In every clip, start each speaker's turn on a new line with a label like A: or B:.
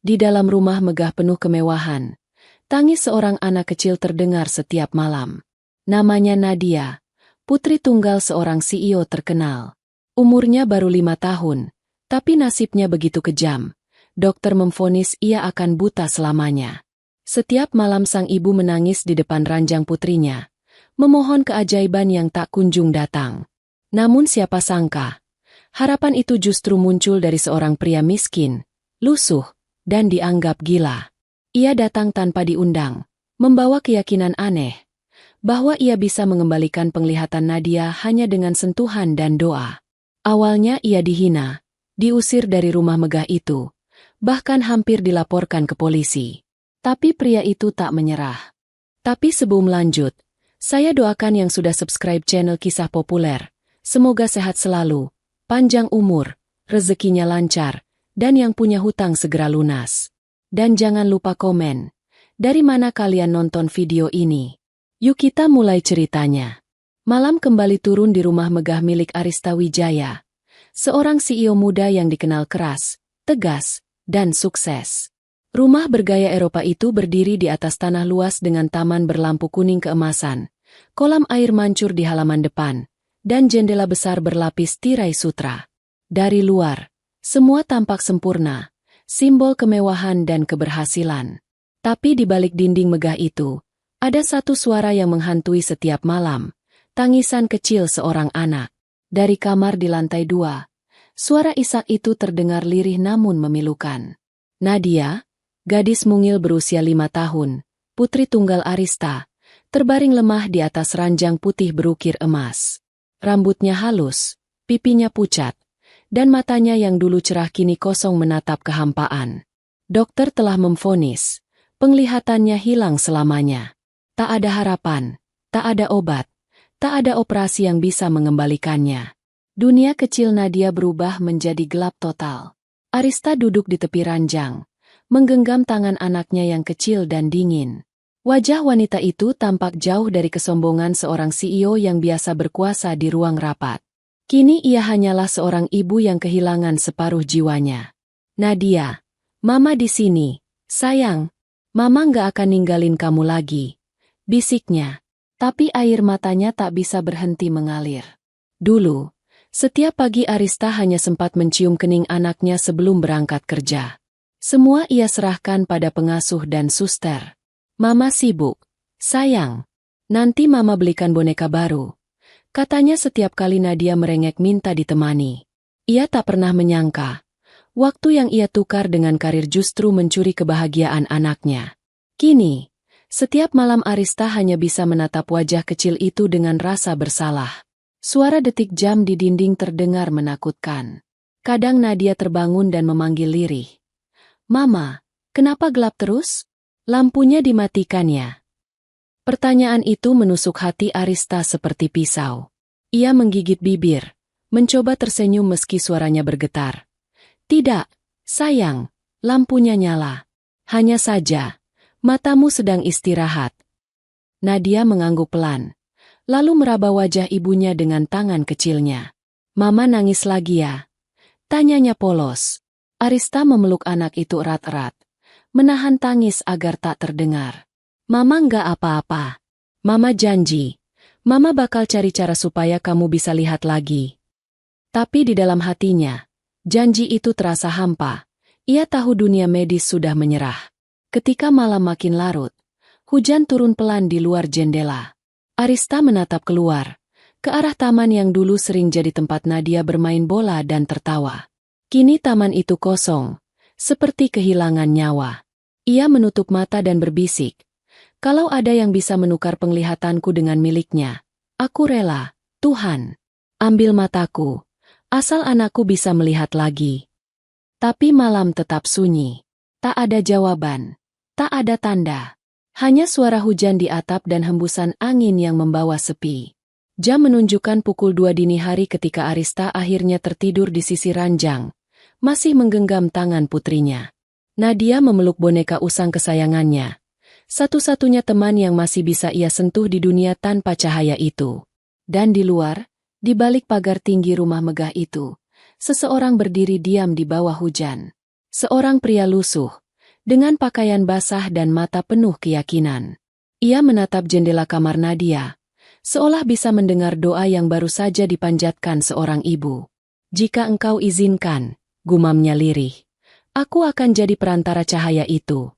A: Di dalam rumah megah penuh kemewahan, tangis seorang anak kecil terdengar setiap malam. Namanya Nadia, putri tunggal seorang CEO terkenal. Umurnya baru 5 tahun, tapi nasibnya begitu kejam. Dokter memvonis ia akan buta selamanya. Setiap malam sang ibu menangis di depan ranjang putrinya, memohon keajaiban yang tak kunjung datang. Namun siapa sangka, harapan itu justru muncul dari seorang pria miskin, lusuh, dan dianggap gila. Ia datang tanpa diundang, membawa keyakinan aneh, bahwa ia bisa mengembalikan penglihatan Nadia hanya dengan sentuhan dan doa. Awalnya ia dihina, diusir dari rumah megah itu, bahkan hampir dilaporkan ke polisi. Tapi pria itu tak menyerah. Tapi sebelum lanjut, saya doakan yang sudah subscribe channel Kisah Populer, semoga sehat selalu, panjang umur, rezekinya lancar, dan yang punya hutang segera lunas. Dan jangan lupa komen, dari mana kalian nonton video ini? Yuk kita mulai ceritanya. Malam kembali turun di rumah megah milik Arista Wijaya, seorang CEO muda yang dikenal keras, tegas, dan sukses. Rumah bergaya Eropa itu berdiri di atas tanah luas dengan taman berlampu kuning keemasan, kolam air mancur di halaman depan, dan jendela besar berlapis tirai sutra. Dari luar, semua tampak sempurna, simbol kemewahan dan keberhasilan. Tapi di balik dinding megah itu, ada satu suara yang menghantui setiap malam, tangisan kecil seorang anak. Dari kamar di lantai 2, suara isak itu terdengar lirih namun memilukan. Nadia, gadis mungil berusia 5 tahun, putri tunggal Arista, terbaring lemah di atas ranjang putih berukir emas. Rambutnya halus, pipinya pucat, dan matanya yang dulu cerah kini kosong menatap kehampaan. Dokter telah memvonis, penglihatannya hilang selamanya. Tak ada harapan, tak ada obat, tak ada operasi yang bisa mengembalikannya. Dunia kecil Nadia berubah menjadi gelap total. Arista duduk di tepi ranjang, menggenggam tangan anaknya yang kecil dan dingin. Wajah wanita itu tampak jauh dari kesombongan seorang CEO yang biasa berkuasa di ruang rapat. Kini ia hanyalah seorang ibu yang kehilangan separuh jiwanya. Nadia, Mama di sini, sayang. Mama nggak akan ninggalin kamu lagi, bisiknya. Tapi air matanya tak bisa berhenti mengalir. Dulu, setiap pagi Arista hanya sempat mencium kening anaknya sebelum berangkat kerja. Semua ia serahkan pada pengasuh dan suster. Mama sibuk, sayang. Nanti Mama belikan boneka baru. Katanya setiap kali Nadia merengek minta ditemani. Ia tak pernah menyangka, waktu yang ia tukar dengan karir justru mencuri kebahagiaan anaknya. Kini, setiap malam Arista hanya bisa menatap wajah kecil itu dengan rasa bersalah. Suara detik jam di dinding terdengar menakutkan. Kadang Nadia terbangun dan memanggil lirih. Mama, kenapa gelap terus? Lampunya dimatikan ya? Pertanyaan itu menusuk hati Arista seperti pisau. Ia menggigit bibir, mencoba tersenyum meski suaranya bergetar. Tidak, sayang, lampunya nyala. Hanya saja, matamu sedang istirahat. Nadia mengangguk pelan, lalu meraba wajah ibunya dengan tangan kecilnya. Mama nangis lagi ya? Tanyanya polos. Arista memeluk anak itu erat-erat, menahan tangis agar tak terdengar. Mama nggak apa-apa. Mama janji, Mama bakal cari cara supaya kamu bisa lihat lagi. Tapi di dalam hatinya, janji itu terasa hampa. Ia tahu dunia medis sudah menyerah. Ketika malam makin larut, hujan turun pelan di luar jendela. Arista menatap keluar, ke arah taman yang dulu sering jadi tempat Nadia bermain bola dan tertawa. Kini taman itu kosong, seperti kehilangan nyawa. Ia menutup mata dan berbisik, kalau ada yang bisa menukar penglihatanku dengan miliknya, aku rela, Tuhan. Ambil mataku, asal anakku bisa melihat lagi. Tapi malam tetap sunyi. Tak ada jawaban, tak ada tanda. Hanya suara hujan di atap dan hembusan angin yang membawa sepi. Jam menunjukkan pukul 2 dini hari ketika Arista akhirnya tertidur di sisi ranjang, masih menggenggam tangan putrinya. Nadia memeluk boneka usang kesayangannya. Satu-satunya teman yang masih bisa ia sentuh di dunia tanpa cahaya itu. Dan di luar, di balik pagar tinggi rumah megah itu, seseorang berdiri diam di bawah hujan. Seorang pria lusuh, dengan pakaian basah dan mata penuh keyakinan. Ia menatap jendela kamar Nadia, seolah bisa mendengar doa yang baru saja dipanjatkan seorang ibu. "Jika engkau izinkan," gumamnya lirih, "aku akan jadi perantara cahaya itu."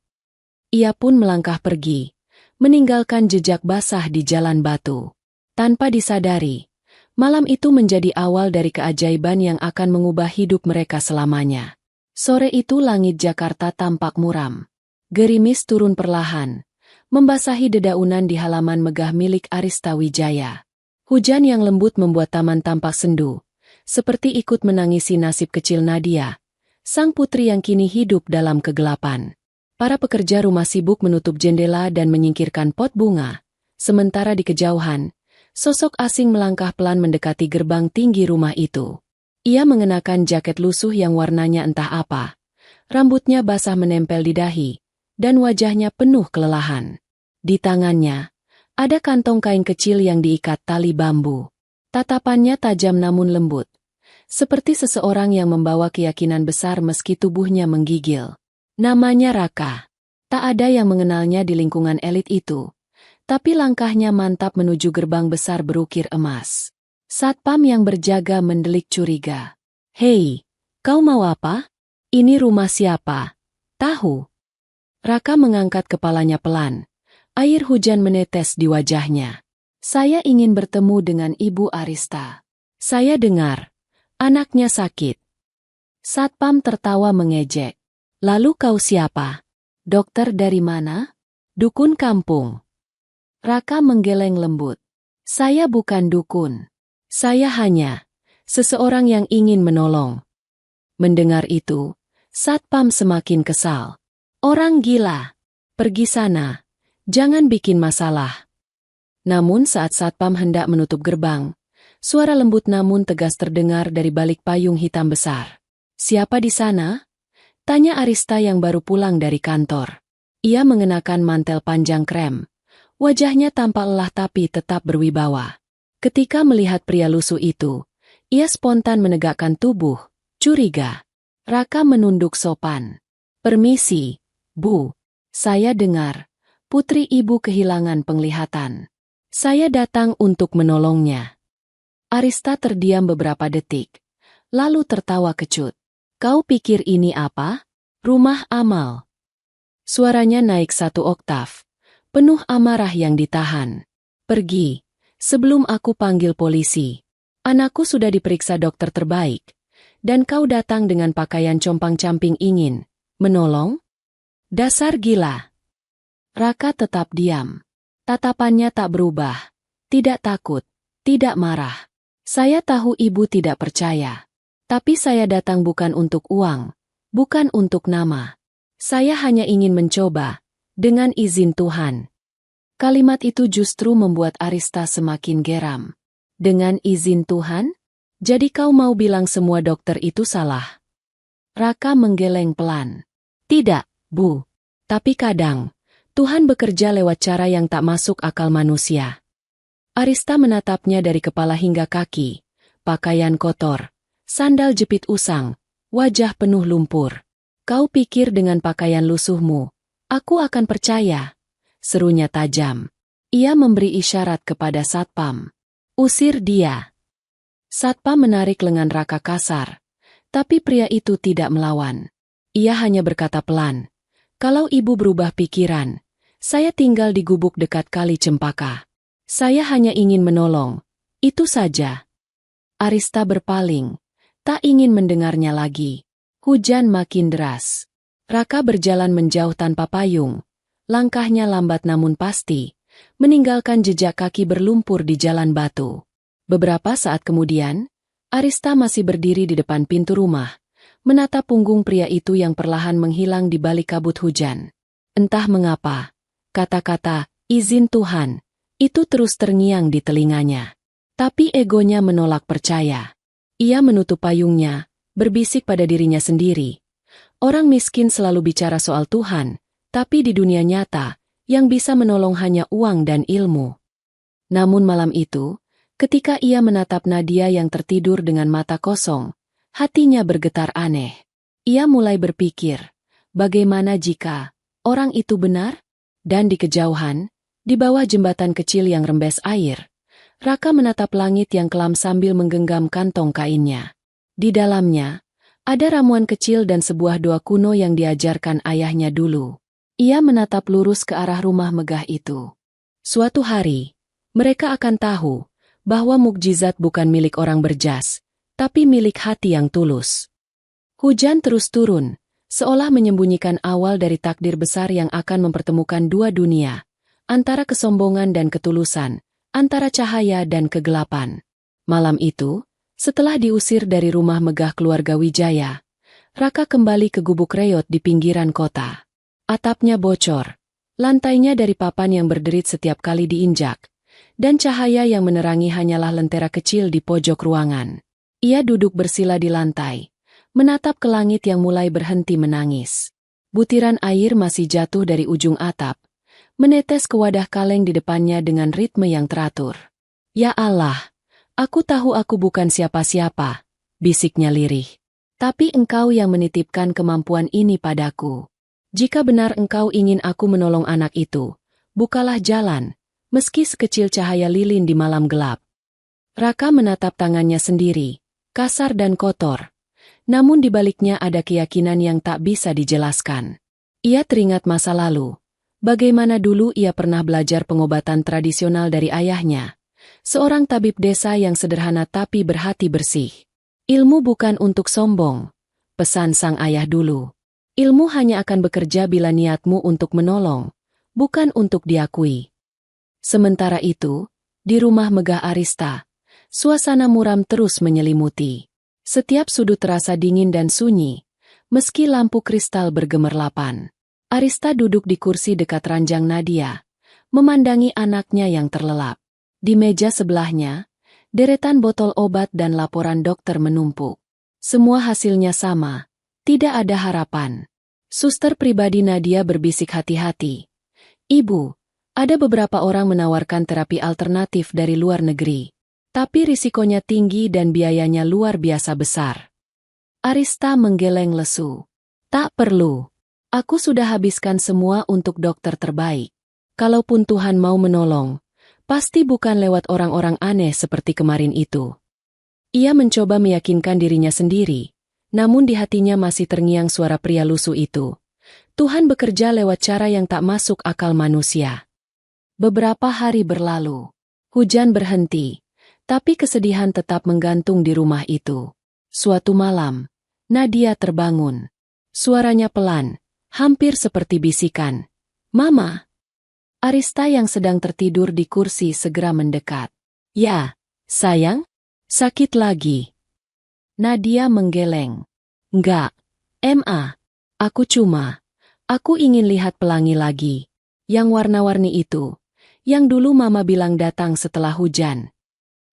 A: Ia pun melangkah pergi, meninggalkan jejak basah di jalan batu. Tanpa disadari, malam itu menjadi awal dari keajaiban yang akan mengubah hidup mereka selamanya. Sore itu langit Jakarta tampak muram. Gerimis turun perlahan, membasahi dedaunan di halaman megah milik Arista Wijaya. Hujan yang lembut membuat taman tampak sendu, seperti ikut menangisi nasib kecil Nadia, sang putri yang kini hidup dalam kegelapan. Para pekerja rumah sibuk menutup jendela dan menyingkirkan pot bunga, sementara di kejauhan, sosok asing melangkah pelan mendekati gerbang tinggi rumah itu. Ia mengenakan jaket lusuh yang warnanya entah apa, rambutnya basah menempel di dahi, dan wajahnya penuh kelelahan. Di tangannya, ada kantong kain kecil yang diikat tali bambu. Tatapannya tajam namun lembut, seperti seseorang yang membawa keyakinan besar meski tubuhnya menggigil. Namanya Raka. Tak ada yang mengenalnya di lingkungan elit itu, tapi langkahnya mantap menuju gerbang besar berukir emas. Satpam yang berjaga mendelik curiga. "Hei, kau mau apa? Ini rumah siapa? Tahu?" Raka mengangkat kepalanya pelan. Air hujan menetes di wajahnya. "Saya ingin bertemu dengan Ibu Arista. Saya dengar anaknya sakit." Satpam tertawa mengejek. "Lalu kau siapa? Dokter dari mana?" "Dukun kampung." Raka menggeleng lembut. "Saya bukan dukun. Saya hanya seseorang yang ingin menolong." Mendengar itu, Satpam semakin kesal. "Orang gila. Pergi sana. Jangan bikin masalah." Namun saat Satpam hendak menutup gerbang, suara lembut namun tegas terdengar dari balik payung hitam besar. "Siapa di sana?" tanya Arista yang baru pulang dari kantor. Ia mengenakan mantel panjang krem. Wajahnya tampak lelah tapi tetap berwibawa. Ketika melihat pria lusuh itu, ia spontan menegakkan tubuh, curiga. Raka menunduk sopan. "Permisi, Bu. Saya dengar putri Ibu kehilangan penglihatan. Saya datang untuk menolongnya." Arista terdiam beberapa detik, lalu tertawa kecut. "Kau pikir ini apa? Rumah amal?" Suaranya naik 1 oktav. Penuh amarah yang ditahan. "Pergi, sebelum aku panggil polisi. Anakku sudah diperiksa dokter terbaik, dan kau datang dengan pakaian compang-camping ingin menolong? Dasar gila." Raka tetap diam. Tatapannya tak berubah. Tidak takut, tidak marah. "Saya tahu Ibu tidak percaya. Tapi saya datang bukan untuk uang, bukan untuk nama. Saya hanya ingin mencoba, dengan izin Tuhan." Kalimat itu justru membuat Arista semakin geram. "Dengan izin Tuhan? Jadi kau mau bilang semua dokter itu salah?" Raka menggeleng pelan. "Tidak, Bu. Tapi kadang, Tuhan bekerja lewat cara yang tak masuk akal manusia." Arista menatapnya dari kepala hingga kaki. Pakaian kotor, sandal jepit usang, wajah penuh lumpur. "Kau pikir dengan pakaian lusuhmu, aku akan percaya?" serunya tajam. Ia memberi isyarat kepada Satpam. "Usir dia." Satpam menarik lengan Raka kasar, tapi pria itu tidak melawan. Ia hanya berkata pelan, "Kalau Ibu berubah pikiran, saya tinggal di gubuk dekat Kali Cempaka. Saya hanya ingin menolong, itu saja." Arista berpaling, tak ingin mendengarnya lagi. Hujan makin deras. Raka berjalan menjauh tanpa payung. Langkahnya lambat namun pasti, meninggalkan jejak kaki berlumpur di jalan batu. Beberapa saat kemudian, Arista masih berdiri di depan pintu rumah, menatap punggung pria itu yang perlahan menghilang di balik kabut hujan. Entah mengapa, kata-kata, "izin Tuhan," itu terus terngiang di telinganya. Tapi egonya menolak percaya. Ia menutup payungnya, berbisik pada dirinya sendiri. Orang miskin selalu bicara soal Tuhan, tapi di dunia nyata, yang bisa menolong hanya uang dan ilmu. Namun malam itu, ketika ia menatap Nadia yang tertidur dengan mata kosong, hatinya bergetar aneh. Ia mulai berpikir, Bagaimana jika orang itu benar? Dan di kejauhan, di bawah jembatan kecil yang rembes air, Raka menatap langit yang kelam sambil menggenggam kantong kainnya. Di dalamnya, ada ramuan kecil dan sebuah doa kuno yang diajarkan ayahnya dulu. Ia menatap lurus ke arah rumah megah itu. Suatu hari, mereka akan tahu bahwa mukjizat bukan milik orang berjas, tapi milik hati yang tulus. Hujan terus turun, seolah menyembunyikan awal dari takdir besar yang akan mempertemukan dua dunia, antara kesombongan dan ketulusan, antara cahaya dan kegelapan. Malam itu, setelah diusir dari rumah megah keluarga Wijaya, Raka kembali ke gubuk reot di pinggiran kota. Atapnya bocor, lantainya dari papan yang berderit setiap kali diinjak, dan cahaya yang menerangi hanyalah lentera kecil di pojok ruangan. Ia duduk bersila di lantai, menatap ke langit yang mulai berhenti menangis. Butiran air masih jatuh dari ujung atap, menetes ke wadah kaleng di depannya dengan ritme yang teratur. "Ya Allah, aku tahu aku bukan siapa-siapa," bisiknya lirih. "Tapi Engkau yang menitipkan kemampuan ini padaku. Jika benar Engkau ingin aku menolong anak itu, bukalah jalan, meski sekecil cahaya lilin di malam gelap." Raka menatap tangannya sendiri, kasar dan kotor. Namun di baliknya ada keyakinan yang tak bisa dijelaskan. Ia teringat masa lalu. Bagaimana dulu ia pernah belajar pengobatan tradisional dari ayahnya, seorang tabib desa yang sederhana tapi berhati bersih. "Ilmu bukan untuk sombong," pesan sang ayah dulu. "Ilmu hanya akan bekerja bila niatmu untuk menolong, bukan untuk diakui." Sementara itu, di rumah megah Arista, suasana muram terus menyelimuti. Setiap sudut terasa dingin dan sunyi, meski lampu kristal bergemerlapan. Arista duduk di kursi dekat ranjang Nadia, memandangi anaknya yang terlelap. Di meja sebelahnya, deretan botol obat dan laporan dokter menumpuk. Semua hasilnya sama, tidak ada harapan. Suster pribadi Nadia berbisik hati-hati. "Ibu, ada beberapa orang menawarkan terapi alternatif dari luar negeri. Tapi risikonya tinggi dan biayanya luar biasa besar." Arista menggeleng lesu. "Tak perlu. Aku sudah habiskan semua untuk dokter terbaik. Kalaupun Tuhan mau menolong, pasti bukan lewat orang-orang aneh seperti kemarin itu." Ia mencoba meyakinkan dirinya sendiri, namun di hatinya masih terngiang suara pria lusuh itu. Tuhan bekerja lewat cara yang tak masuk akal manusia. Beberapa hari berlalu. Hujan berhenti. Tapi kesedihan tetap menggantung di rumah itu. Suatu malam, Nadia terbangun. Suaranya pelan, hampir seperti bisikan. "Mama." Arista yang sedang tertidur di kursi segera mendekat. "Ya, sayang? Sakit lagi?" Nadia menggeleng. "Enggak, Ma. Aku ingin lihat pelangi lagi. Yang warna-warni itu, yang dulu Mama bilang datang setelah hujan."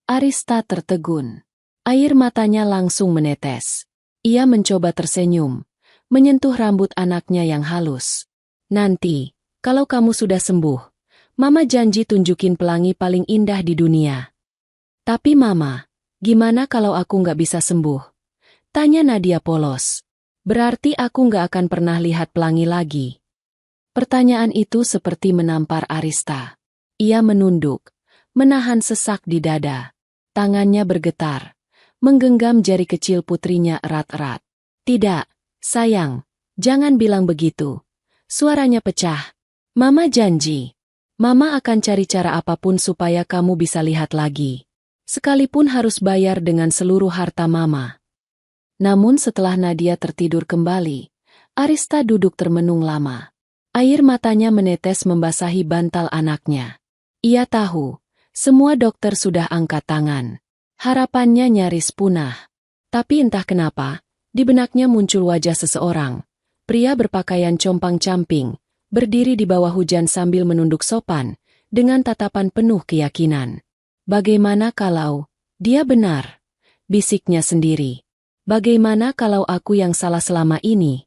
A: Arista tertegun. Air matanya langsung menetes. Ia mencoba tersenyum, menyentuh rambut anaknya yang halus. "Nanti, kalau kamu sudah sembuh, Mama janji tunjukin pelangi paling indah di dunia." "Tapi Mama, gimana kalau aku nggak bisa sembuh?" tanya Nadia polos. "Berarti aku nggak akan pernah lihat pelangi lagi." Pertanyaan itu seperti menampar Arista. Ia menunduk, menahan sesak di dada. Tangannya bergetar, menggenggam jari kecil putrinya erat-erat. "Tidak, sayang, jangan bilang begitu." Suaranya pecah. "Mama janji. Mama akan cari cara apapun supaya kamu bisa lihat lagi. Sekalipun harus bayar dengan seluruh harta Mama." Namun setelah Nadia tertidur kembali, Arista duduk termenung lama. Air matanya menetes membasahi bantal anaknya. Ia tahu, semua dokter sudah angkat tangan. Harapannya nyaris punah. Tapi entah kenapa, di benaknya muncul wajah seseorang. Pria berpakaian compang-camping, berdiri di bawah hujan sambil menunduk sopan, dengan tatapan penuh keyakinan. "Bagaimana kalau dia benar?" bisiknya sendiri. "Bagaimana kalau aku yang salah selama ini?"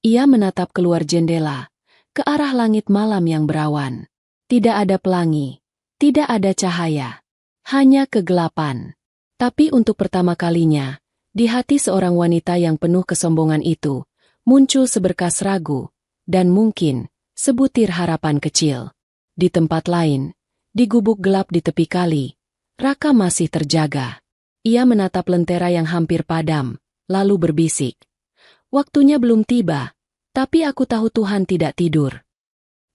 A: Ia menatap keluar jendela, ke arah langit malam yang berawan. Tidak ada pelangi. Tidak ada cahaya, hanya kegelapan. Tapi untuk pertama kalinya, di hati seorang wanita yang penuh kesombongan itu, Muncul seberkas ragu, dan mungkin sebutir harapan kecil. Di tempat lain, di gubuk gelap di tepi kali, Raka masih terjaga. Ia menatap lentera yang hampir padam, lalu berbisik. Waktunya belum tiba, tapi aku tahu Tuhan tidak tidur.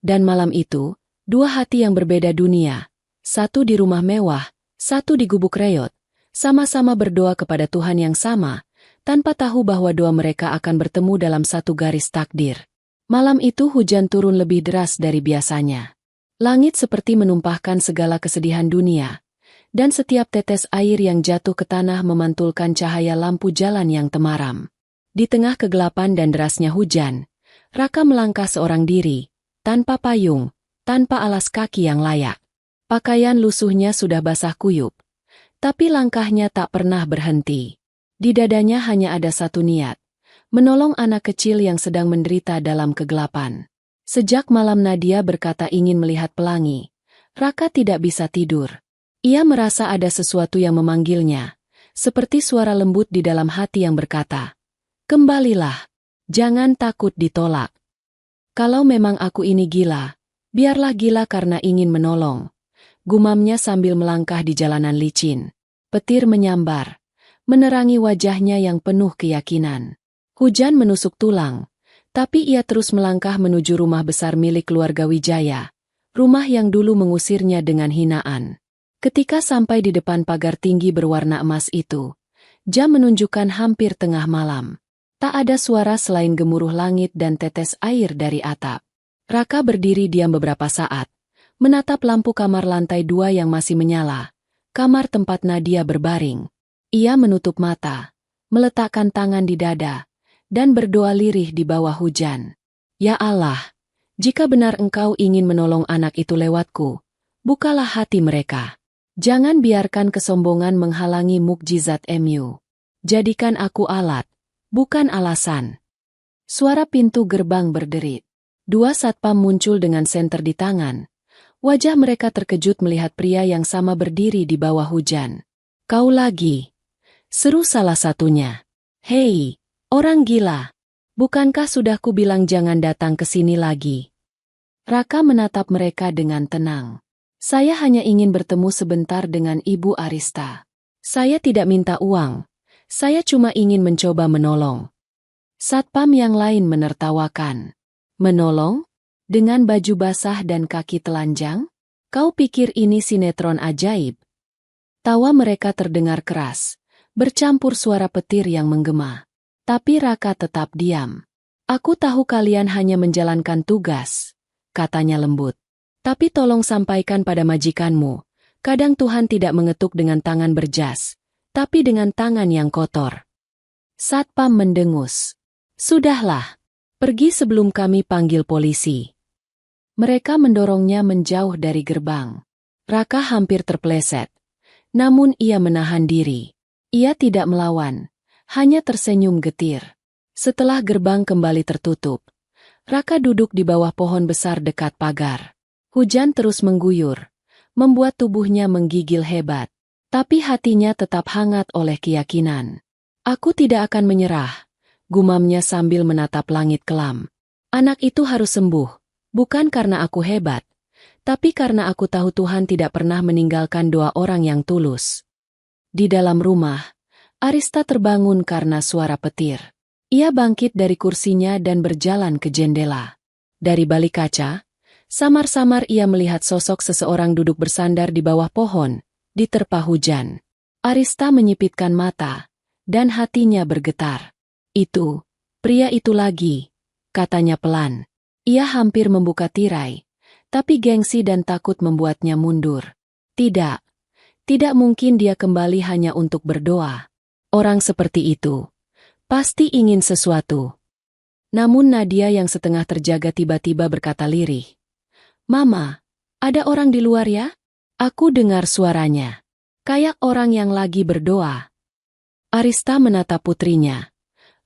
A: Dan malam itu, dua hati yang berbeda dunia, satu di rumah mewah, satu di gubuk reyot, sama-sama berdoa kepada Tuhan yang sama, tanpa tahu bahwa doa mereka akan bertemu dalam satu garis takdir. Malam itu hujan turun lebih deras dari biasanya. Langit seperti menumpahkan segala kesedihan dunia, dan setiap tetes air yang jatuh ke tanah memantulkan cahaya lampu jalan yang temaram. Di tengah kegelapan dan derasnya hujan, Raka melangkah seorang diri, tanpa payung, tanpa alas kaki yang layak. Pakaian lusuhnya sudah basah kuyup, tapi langkahnya tak pernah berhenti. Di dadanya hanya ada satu niat, menolong anak kecil yang sedang menderita dalam kegelapan. Sejak malam Nadia berkata ingin melihat pelangi, Raka tidak bisa tidur. Ia merasa ada sesuatu yang memanggilnya, seperti suara lembut di dalam hati yang berkata, "Kembalilah, jangan takut ditolak. Kalau memang aku ini gila, biarlah gila karena ingin menolong." Gumamnya sambil melangkah di jalanan licin. Petir menyambar, menerangi wajahnya yang penuh keyakinan. Hujan menusuk tulang, tapi ia terus melangkah menuju rumah besar milik keluarga Wijaya, rumah yang dulu mengusirnya dengan hinaan. Ketika sampai di depan pagar tinggi berwarna emas itu, jam menunjukkan hampir tengah malam. Tak ada suara selain gemuruh langit dan tetes air dari atap. Raka berdiri diam beberapa saat, menatap lampu kamar lantai 2 yang masih menyala, kamar tempat Nadia berbaring. Ia menutup mata, meletakkan tangan di dada, dan berdoa lirih di bawah hujan. Ya Allah, jika benar Engkau ingin menolong anak itu lewatku, bukalah hati mereka. Jangan biarkan kesombongan menghalangi mukjizat MU. Jadikan aku alat, bukan alasan. Suara pintu gerbang berderit. Dua satpam muncul dengan senter di tangan. Wajah mereka terkejut melihat pria yang sama berdiri di bawah hujan. "Kau lagi?" seru salah satunya. "Hei, orang gila. Bukankah sudah kubilang jangan datang ke sini lagi?" Raka menatap mereka dengan tenang. "Saya hanya ingin bertemu sebentar dengan Ibu Arista. Saya tidak minta uang. Saya cuma ingin mencoba menolong." Satpam yang lain menertawakan. "Menolong? Dengan baju basah dan kaki telanjang? Kau pikir ini sinetron ajaib?" Tawa mereka terdengar keras, bercampur suara petir yang menggema. Tapi Raka tetap diam. "Aku tahu kalian hanya menjalankan tugas," katanya lembut. "Tapi tolong sampaikan pada majikanmu, kadang Tuhan tidak mengetuk dengan tangan berjas, tapi dengan tangan yang kotor." Satpam mendengus. "Sudahlah, pergi sebelum kami panggil polisi." Mereka mendorongnya menjauh dari gerbang. Raka hampir terpeleset. Namun ia menahan diri. Ia tidak melawan, hanya tersenyum getir. Setelah gerbang kembali tertutup, Raka duduk di bawah pohon besar dekat pagar. Hujan terus mengguyur, membuat tubuhnya menggigil hebat. Tapi hatinya tetap hangat oleh keyakinan. "Aku tidak akan menyerah," gumamnya sambil menatap langit kelam. "Anak itu harus sembuh, bukan karena aku hebat, tapi karena aku tahu Tuhan tidak pernah meninggalkan doa orang yang tulus." Di dalam rumah, Arista terbangun karena suara petir. Ia bangkit dari kursinya dan berjalan ke jendela. Dari balik kaca, samar-samar ia melihat sosok seseorang duduk bersandar di bawah pohon, diterpa hujan. Arista menyipitkan mata, dan hatinya bergetar. Pria itu lagi," katanya pelan. Ia hampir membuka tirai, tapi gengsi dan takut membuatnya mundur. Tidak mungkin dia kembali hanya untuk berdoa. Orang seperti itu pasti ingin sesuatu. Namun Nadia yang setengah terjaga tiba-tiba berkata lirih, "Mama, ada orang di luar ya? Aku dengar suaranya. Kayak orang yang lagi berdoa." Arista menatap putrinya,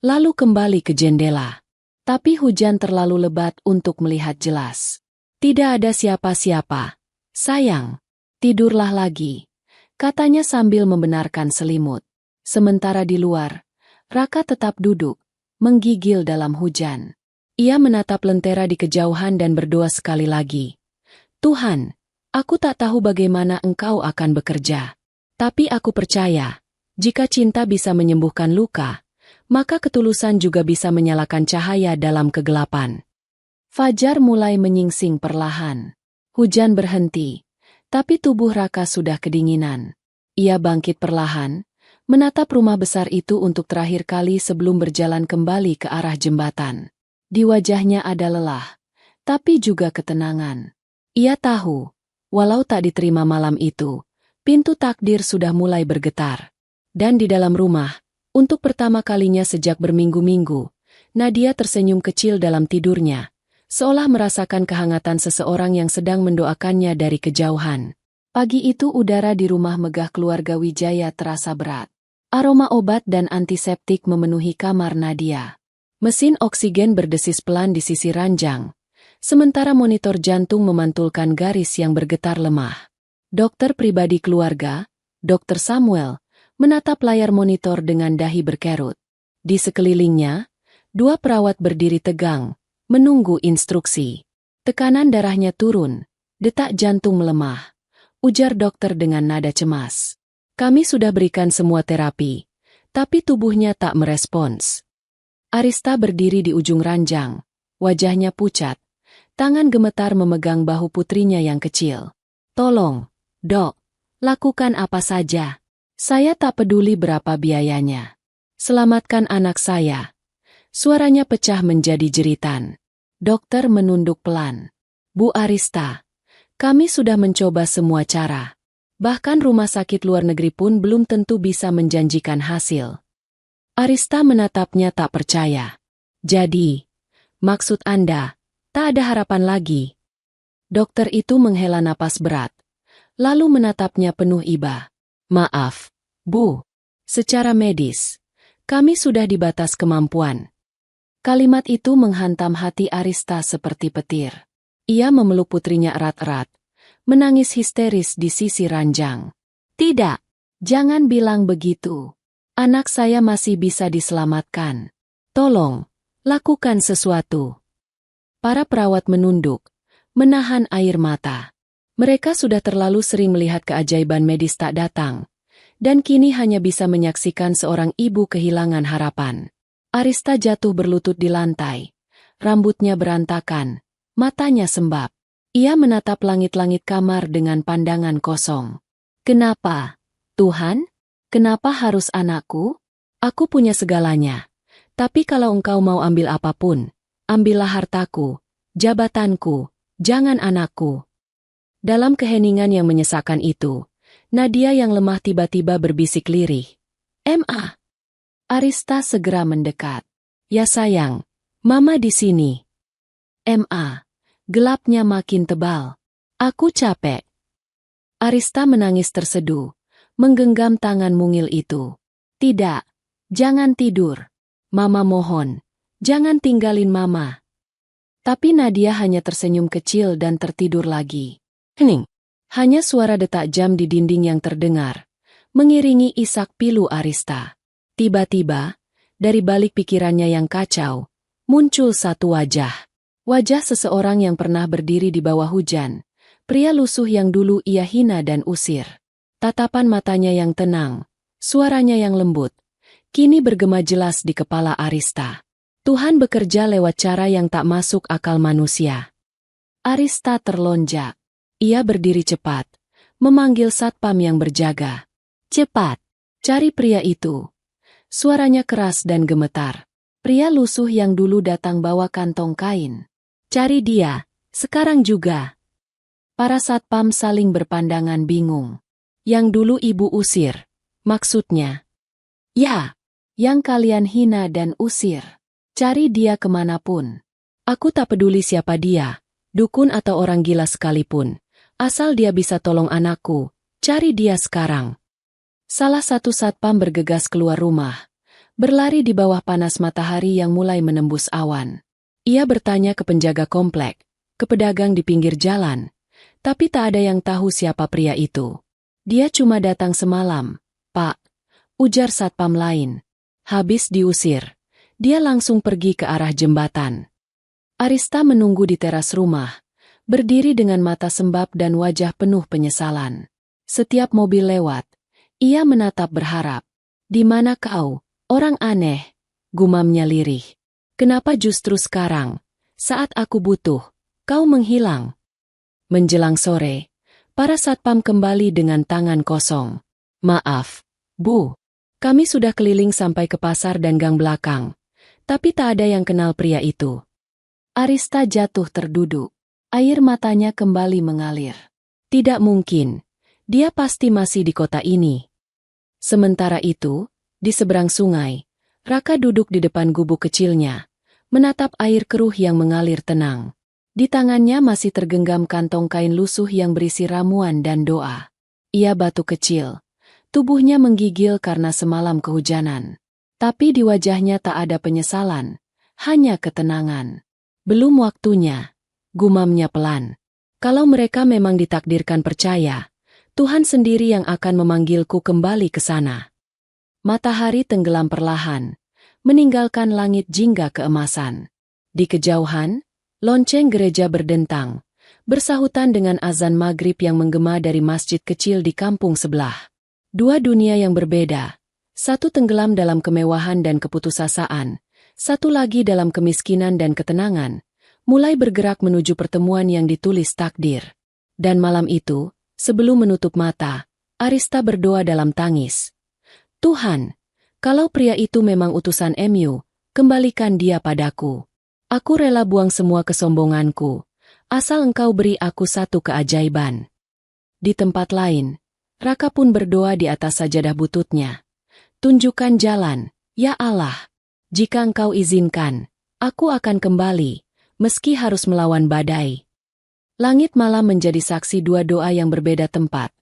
A: lalu kembali ke jendela. Tapi hujan terlalu lebat untuk melihat jelas. "Tidak ada siapa-siapa. Sayang, tidurlah lagi," katanya sambil membenarkan selimut. Sementara di luar, Raka tetap duduk, menggigil dalam hujan. Ia menatap lentera di kejauhan dan berdoa sekali lagi. Tuhan, aku tak tahu bagaimana Engkau akan bekerja. Tapi aku percaya, jika cinta bisa menyembuhkan luka, maka ketulusan juga bisa menyalakan cahaya dalam kegelapan. Fajar mulai menyingsing perlahan. Hujan berhenti, tapi tubuh Raka sudah kedinginan. Ia bangkit perlahan, menatap rumah besar itu untuk terakhir kali sebelum berjalan kembali ke arah jembatan. Di wajahnya ada lelah, tapi juga ketenangan. Ia tahu, walau tak diterima malam itu, pintu takdir sudah mulai bergetar. Dan di dalam rumah, untuk pertama kalinya sejak berminggu-minggu, Nadia tersenyum kecil dalam tidurnya, seolah merasakan kehangatan seseorang yang sedang mendoakannya dari kejauhan. Pagi itu udara di rumah megah keluarga Wijaya terasa berat. Aroma obat dan antiseptik memenuhi kamar Nadia. Mesin oksigen berdesis pelan di sisi ranjang, sementara monitor jantung memantulkan garis yang bergetar lemah. Dokter pribadi keluarga, Dr. Samuel, menatap layar monitor dengan dahi berkerut. Di sekelilingnya, dua perawat berdiri tegang, menunggu instruksi. Tekanan darahnya turun, detak jantung melemah, ujar dokter dengan nada cemas. Kami sudah berikan semua terapi, tapi tubuhnya tak merespons. Arista berdiri di ujung ranjang, wajahnya pucat, tangan gemetar memegang bahu putrinya yang kecil. Tolong, Dok, lakukan apa saja. Saya tak peduli berapa biayanya. Selamatkan anak saya. Suaranya pecah menjadi jeritan. Dokter menunduk pelan. Bu Arista, kami sudah mencoba semua cara. Bahkan rumah sakit luar negeri pun belum tentu bisa menjanjikan hasil. Arista menatapnya tak percaya. Jadi, maksud Anda, tak ada harapan lagi? Dokter itu menghela napas berat, lalu menatapnya penuh iba. Maaf, Bu. Secara medis, kami sudah di batas kemampuan. Kalimat itu menghantam hati Arista seperti petir. Ia memeluk putrinya erat-erat, menangis histeris di sisi ranjang. Tidak, jangan bilang begitu. Anak saya masih bisa diselamatkan. Tolong, lakukan sesuatu. Para perawat menunduk, menahan air mata. Mereka sudah terlalu sering melihat keajaiban medis tak datang, dan kini hanya bisa menyaksikan seorang ibu kehilangan harapan. Arista jatuh berlutut di lantai, rambutnya berantakan, matanya sembab. Ia menatap langit-langit kamar dengan pandangan kosong. Kenapa, Tuhan? Kenapa harus anakku? Aku punya segalanya. Tapi kalau Engkau mau ambil apapun, ambillah hartaku, jabatanku, jangan anakku. Dalam keheningan yang menyesakkan itu, Nadia yang lemah tiba-tiba berbisik lirih. Ma. Arista segera mendekat. Ya sayang, Mama di sini. Ma. Gelapnya makin tebal. Aku capek. Arista menangis terseduh, menggenggam tangan mungil itu. Tidak, jangan tidur. Mama mohon, jangan tinggalin Mama. Tapi Nadia hanya tersenyum kecil dan tertidur lagi. Hening. Hanya suara detak jam di dinding yang terdengar, mengiringi isak pilu Arista. Tiba-tiba, dari balik pikirannya yang kacau, muncul satu wajah. Wajah seseorang yang pernah berdiri di bawah hujan, pria lusuh yang dulu ia hina dan usir. Tatapan matanya yang tenang, suaranya yang lembut, kini bergema jelas di kepala Arista. Tuhan bekerja lewat cara yang tak masuk akal manusia. Arista terlonjak. Ia berdiri cepat, memanggil satpam yang berjaga. Cepat, cari pria itu. Suaranya keras dan gemetar. Pria lusuh yang dulu datang bawa kantong kain. Cari dia, sekarang juga. Para satpam saling berpandangan bingung. Yang dulu ibu usir, maksudnya. Ya, yang kalian hina dan usir. Cari dia kemanapun. Aku tak peduli siapa dia, dukun atau orang gila sekalipun. Asal dia bisa tolong anakku, cari dia sekarang. Salah satu satpam bergegas keluar rumah, berlari di bawah panas matahari yang mulai menembus awan. Ia bertanya ke penjaga komplek, ke pedagang di pinggir jalan, tapi tak ada yang tahu siapa pria itu. Dia cuma datang semalam, Pak, ujar satpam lain. Habis diusir, Dia langsung pergi ke arah jembatan. Arista menunggu di teras rumah, berdiri dengan mata sembab dan wajah penuh penyesalan. Setiap mobil lewat, ia menatap berharap. "Di mana kau, orang aneh?" gumamnya lirih. "Kenapa justru sekarang, saat aku butuh, kau menghilang?" Menjelang sore, para satpam kembali dengan tangan kosong. "Maaf, Bu. Kami sudah keliling sampai ke pasar dan gang belakang, tapi tak ada yang kenal pria itu." Arista jatuh terduduk. Air matanya kembali mengalir. Tidak mungkin. Dia pasti masih di kota ini. Sementara itu, di seberang sungai, Raka duduk di depan gubuk kecilnya, menatap air keruh yang mengalir tenang. Di tangannya masih tergenggam kantong kain lusuh yang berisi ramuan dan doa. Ia batuk kecil. Tubuhnya menggigil karena semalam kehujanan. Tapi di wajahnya tak ada penyesalan, hanya ketenangan. "Belum waktunya," gumamnya pelan. "Kalau mereka memang ditakdirkan percaya, Tuhan sendiri yang akan memanggilku kembali ke sana." Matahari tenggelam perlahan, meninggalkan langit jingga keemasan. Di kejauhan, lonceng gereja berdentang, bersahutan dengan azan maghrib yang menggema dari masjid kecil di kampung sebelah. Dua dunia yang berbeda, satu tenggelam dalam kemewahan dan keputusasaan, satu lagi dalam kemiskinan dan ketenangan, mulai bergerak menuju pertemuan yang ditulis takdir. Dan malam itu, sebelum menutup mata, Arista berdoa dalam tangis. "Tuhan, kalau pria itu memang utusan MU, kembalikan dia padaku. Aku rela buang semua kesombonganku, asal Engkau beri aku satu keajaiban." Di tempat lain, Raka pun berdoa di atas sajadah bututnya. "Tunjukkan jalan, ya Allah. Jika Engkau izinkan, aku akan kembali, meski harus melawan badai." Langit malam menjadi saksi dua doa yang berbeda tempat,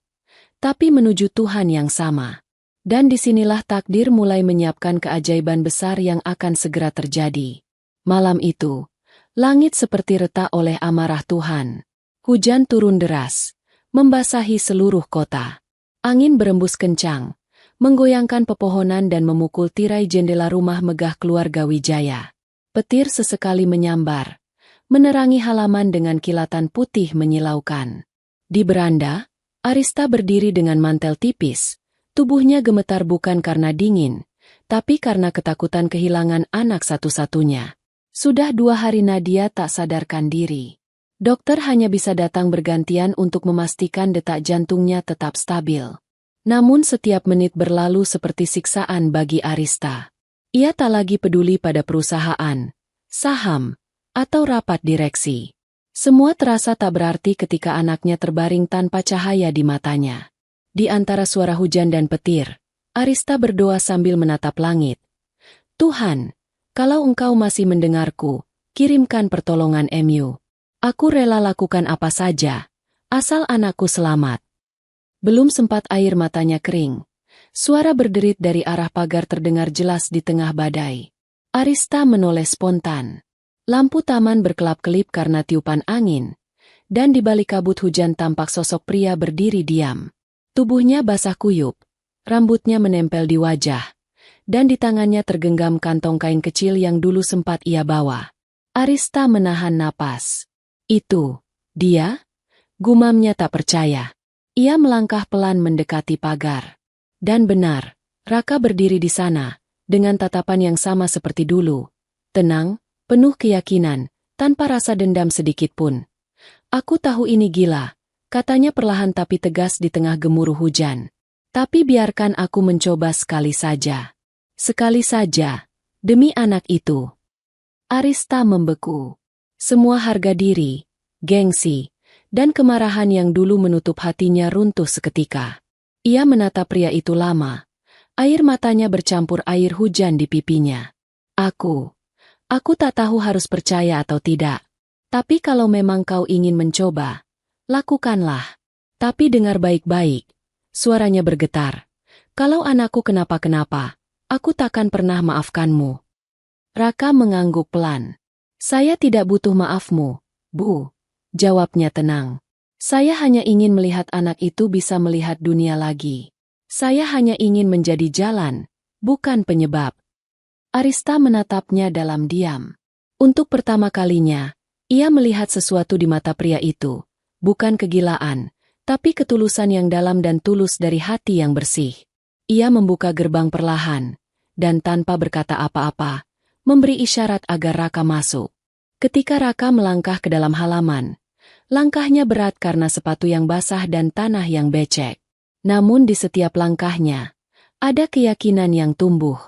A: tapi menuju Tuhan yang sama. Dan disinilah takdir mulai menyiapkan keajaiban besar yang akan segera terjadi. Malam itu, langit seperti retak oleh amarah Tuhan. Hujan turun deras, membasahi seluruh kota. Angin berembus kencang, menggoyangkan pepohonan dan memukul tirai jendela rumah megah keluarga Wijaya. Petir sesekali menyambar, menerangi halaman dengan kilatan putih menyilaukan. Di beranda, Arista berdiri dengan mantel tipis. Tubuhnya gemetar bukan karena dingin, tapi karena ketakutan kehilangan anak satu-satunya. Sudah 2 hari Nadia tak sadarkan diri. Dokter hanya bisa datang bergantian untuk memastikan detak jantungnya tetap stabil. Namun setiap menit berlalu seperti siksaan bagi Arista. Ia tak lagi peduli pada perusahaan, saham, atau rapat direksi. Semua terasa tak berarti ketika anaknya terbaring tanpa cahaya di matanya. Di antara suara hujan dan petir, Arista berdoa sambil menatap langit. "Tuhan, kalau Engkau masih mendengarku, kirimkan pertolongan MU. Aku rela lakukan apa saja, asal anakku selamat." Belum sempat air matanya kering, suara berderit dari arah pagar terdengar jelas di tengah badai. Arista menoleh spontan. Lampu taman berkelap-kelip karena tiupan angin, dan di balik kabut hujan tampak sosok pria berdiri diam. Tubuhnya basah kuyup, rambutnya menempel di wajah, dan di tangannya tergenggam kantong kain kecil yang dulu sempat ia bawa. Arista menahan napas. "Itu, dia?" gumamnya tak percaya. Ia melangkah pelan mendekati pagar. Dan benar, Raka berdiri di sana, dengan tatapan yang sama seperti dulu. Tenang, penuh keyakinan, tanpa rasa dendam sedikit pun. "Aku tahu ini gila," katanya perlahan tapi tegas di tengah gemuruh hujan. "Tapi biarkan aku mencoba sekali saja. Sekali saja, demi anak itu." Arista membeku. Semua harga diri, gengsi, dan kemarahan yang dulu menutup hatinya runtuh seketika. Ia menatap pria itu lama. Air matanya bercampur air hujan di pipinya. Aku tak tahu harus percaya atau tidak. Tapi kalau memang kau ingin mencoba, lakukanlah. Tapi dengar baik-baik." Suaranya bergetar. "Kalau anakku kenapa-kenapa, aku takkan pernah maafkanmu." Raka mengangguk pelan. "Saya tidak butuh maafmu, Bu," jawabnya tenang. "Saya hanya ingin melihat anak itu bisa melihat dunia lagi. Saya hanya ingin menjadi jalan, bukan penyebab." Arista menatapnya dalam diam. Untuk pertama kalinya, ia melihat sesuatu di mata pria itu, bukan kegilaan, tapi ketulusan yang dalam dan tulus dari hati yang bersih. Ia membuka gerbang perlahan, dan tanpa berkata apa-apa, memberi isyarat agar Raka masuk. Ketika Raka melangkah ke dalam halaman, langkahnya berat karena sepatu yang basah dan tanah yang becek. Namun di setiap langkahnya, ada keyakinan yang tumbuh.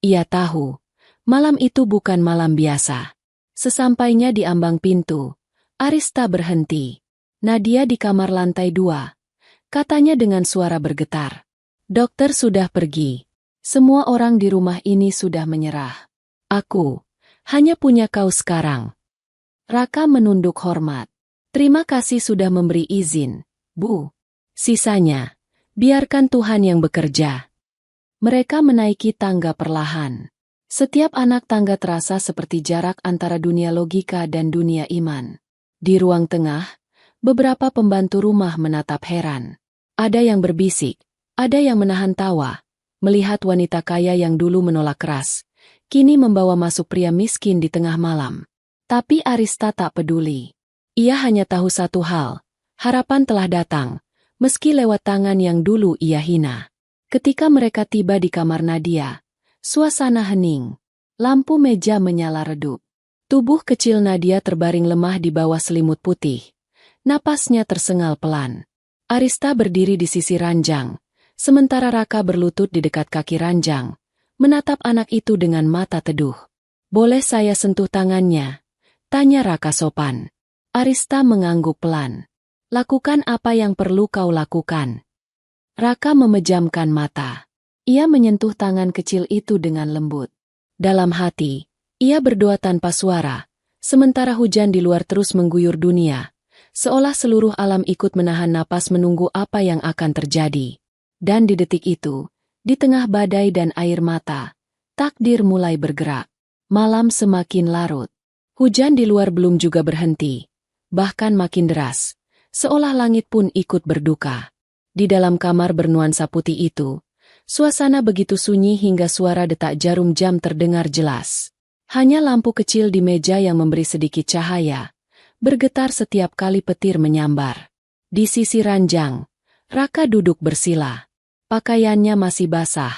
A: Ia tahu, malam itu bukan malam biasa. Sesampainya di ambang pintu, Arista berhenti. Nadia di kamar lantai 2, katanya dengan suara bergetar. Dokter sudah pergi. Semua orang di rumah ini sudah menyerah. Aku hanya punya kau sekarang. Raka menunduk hormat. Terima kasih sudah memberi izin, Bu. Sisanya, biarkan Tuhan yang bekerja. Mereka menaiki tangga perlahan. Setiap anak tangga terasa seperti jarak antara dunia logika dan dunia iman. Di ruang tengah, beberapa pembantu rumah menatap heran. Ada yang berbisik, ada yang menahan tawa, melihat wanita kaya yang dulu menolak keras, kini membawa masuk pria miskin di tengah malam. Tapi Arista tak peduli. Ia hanya tahu satu hal, harapan telah datang, meski lewat tangan yang dulu ia hina. Ketika mereka tiba di kamar Nadia, suasana hening. Lampu meja menyala redup. Tubuh kecil Nadia terbaring lemah di bawah selimut putih. Napasnya tersengal pelan. Arista berdiri di sisi ranjang, sementara Raka berlutut di dekat kaki ranjang, menatap anak itu dengan mata teduh. Boleh saya sentuh tangannya? Tanya Raka sopan. Arista mengangguk pelan. Lakukan apa yang perlu kau lakukan. Raka memejamkan mata. Ia menyentuh tangan kecil itu dengan lembut. Dalam hati, ia berdoa tanpa suara, sementara hujan di luar terus mengguyur dunia, seolah seluruh alam ikut menahan napas menunggu apa yang akan terjadi. Dan di detik itu, di tengah badai dan air mata, takdir mulai bergerak. Malam semakin larut. Hujan di luar belum juga berhenti, bahkan makin deras, seolah langit pun ikut berduka. Di dalam kamar bernuansa putih itu, suasana begitu sunyi hingga suara detak jarum jam terdengar jelas. Hanya lampu kecil di meja yang memberi sedikit cahaya, bergetar setiap kali petir menyambar. Di sisi ranjang, Raka duduk bersila. Pakaiannya masih basah,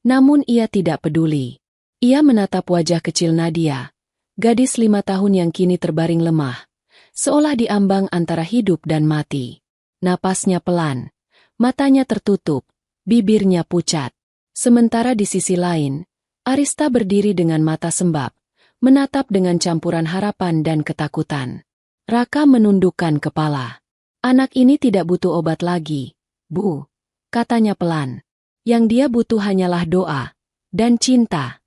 A: namun ia tidak peduli. Ia menatap wajah kecil Nadia, gadis 5 tahun yang kini terbaring lemah, seolah diambang antara hidup dan mati. Napasnya pelan, matanya tertutup, bibirnya pucat. Sementara di sisi lain, Arista berdiri dengan mata sembab, menatap dengan campuran harapan dan ketakutan. Raka menundukkan kepala. Anak ini tidak butuh obat lagi, Bu, katanya pelan. Yang dia butuh hanyalah doa dan cinta.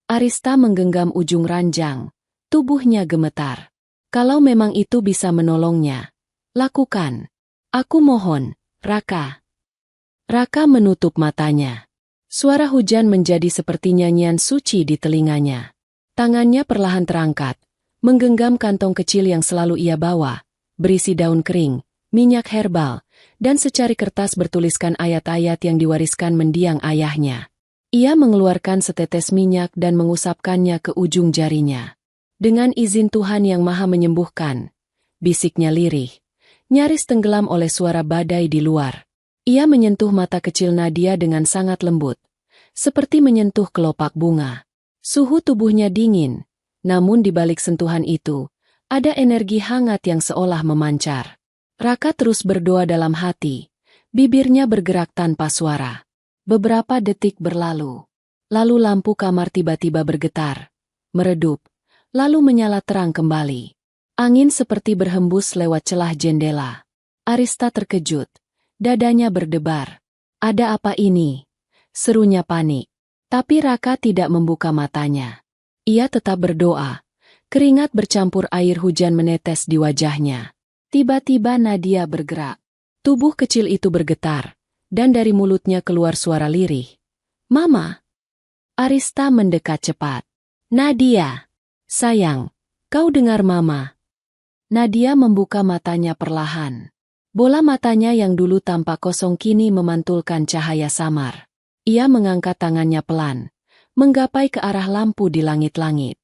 A: Arista menggenggam ujung ranjang, tubuhnya gemetar. Kalau memang itu bisa menolongnya, lakukan. Aku mohon, Raka. Raka menutup matanya. Suara hujan menjadi seperti nyanyian suci di telinganya. Tangannya perlahan terangkat, menggenggam kantong kecil yang selalu ia bawa, berisi daun kering, minyak herbal, dan secari kertas bertuliskan ayat-ayat yang diwariskan mendiang ayahnya. Ia mengeluarkan setetes minyak dan mengusapkannya ke ujung jarinya. Dengan izin Tuhan yang Maha Menyembuhkan, bisiknya lirih, nyaris tenggelam oleh suara badai di luar. Ia menyentuh mata kecil Nadia dengan sangat lembut, seperti menyentuh kelopak bunga. Suhu tubuhnya dingin, namun di balik sentuhan itu, ada energi hangat yang seolah memancar. Raka terus berdoa dalam hati, bibirnya bergerak tanpa suara. Beberapa detik berlalu, lalu lampu kamar tiba-tiba bergetar, meredup, lalu menyala terang kembali. Angin seperti berhembus lewat celah jendela. Arista terkejut, dadanya berdebar. Ada apa ini? Serunya panik. Tapi Raka tidak membuka matanya. Ia tetap berdoa. Keringat bercampur air hujan menetes di wajahnya. Tiba-tiba Nadia bergerak. Tubuh kecil itu bergetar, dan dari mulutnya keluar suara lirih. Mama! Arista mendekat cepat. Nadia! Sayang, kau dengar Mama? Nadia membuka matanya perlahan. Bola matanya yang dulu tampak kosong kini memantulkan cahaya samar. Ia mengangkat tangannya pelan, menggapai ke arah lampu di langit-langit.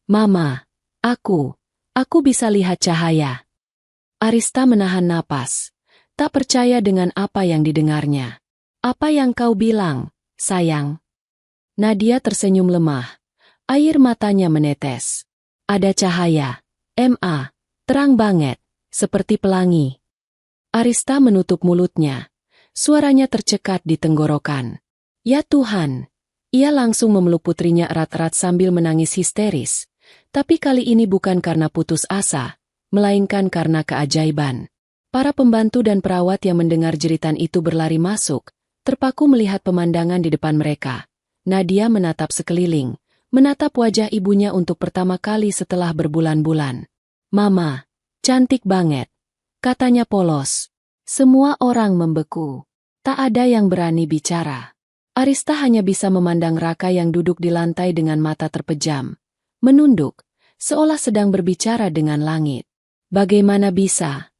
A: "Mama, aku bisa lihat cahaya." Arista menahan napas, tak percaya dengan apa yang didengarnya. "Apa yang kau bilang, sayang?" Nadia tersenyum lemah. Air matanya menetes. "Ada cahaya. Ma, terang banget, seperti pelangi." Arista menutup mulutnya. Suaranya tercekat di tenggorokan. "Ya Tuhan!" Ia langsung memeluk putrinya erat-erat sambil menangis histeris. Tapi kali ini bukan karena putus asa, melainkan karena keajaiban. Para pembantu dan perawat yang mendengar jeritan itu berlari masuk, terpaku melihat pemandangan di depan mereka. Nadia menatap sekeliling, menatap wajah ibunya untuk pertama kali setelah berbulan-bulan. "Mama, cantik banget," katanya polos. Semua orang membeku. Tak ada yang berani bicara. Arista hanya bisa memandang Raka yang duduk di lantai dengan mata terpejam, menunduk, seolah sedang berbicara dengan langit. "Bagaimana bisa?"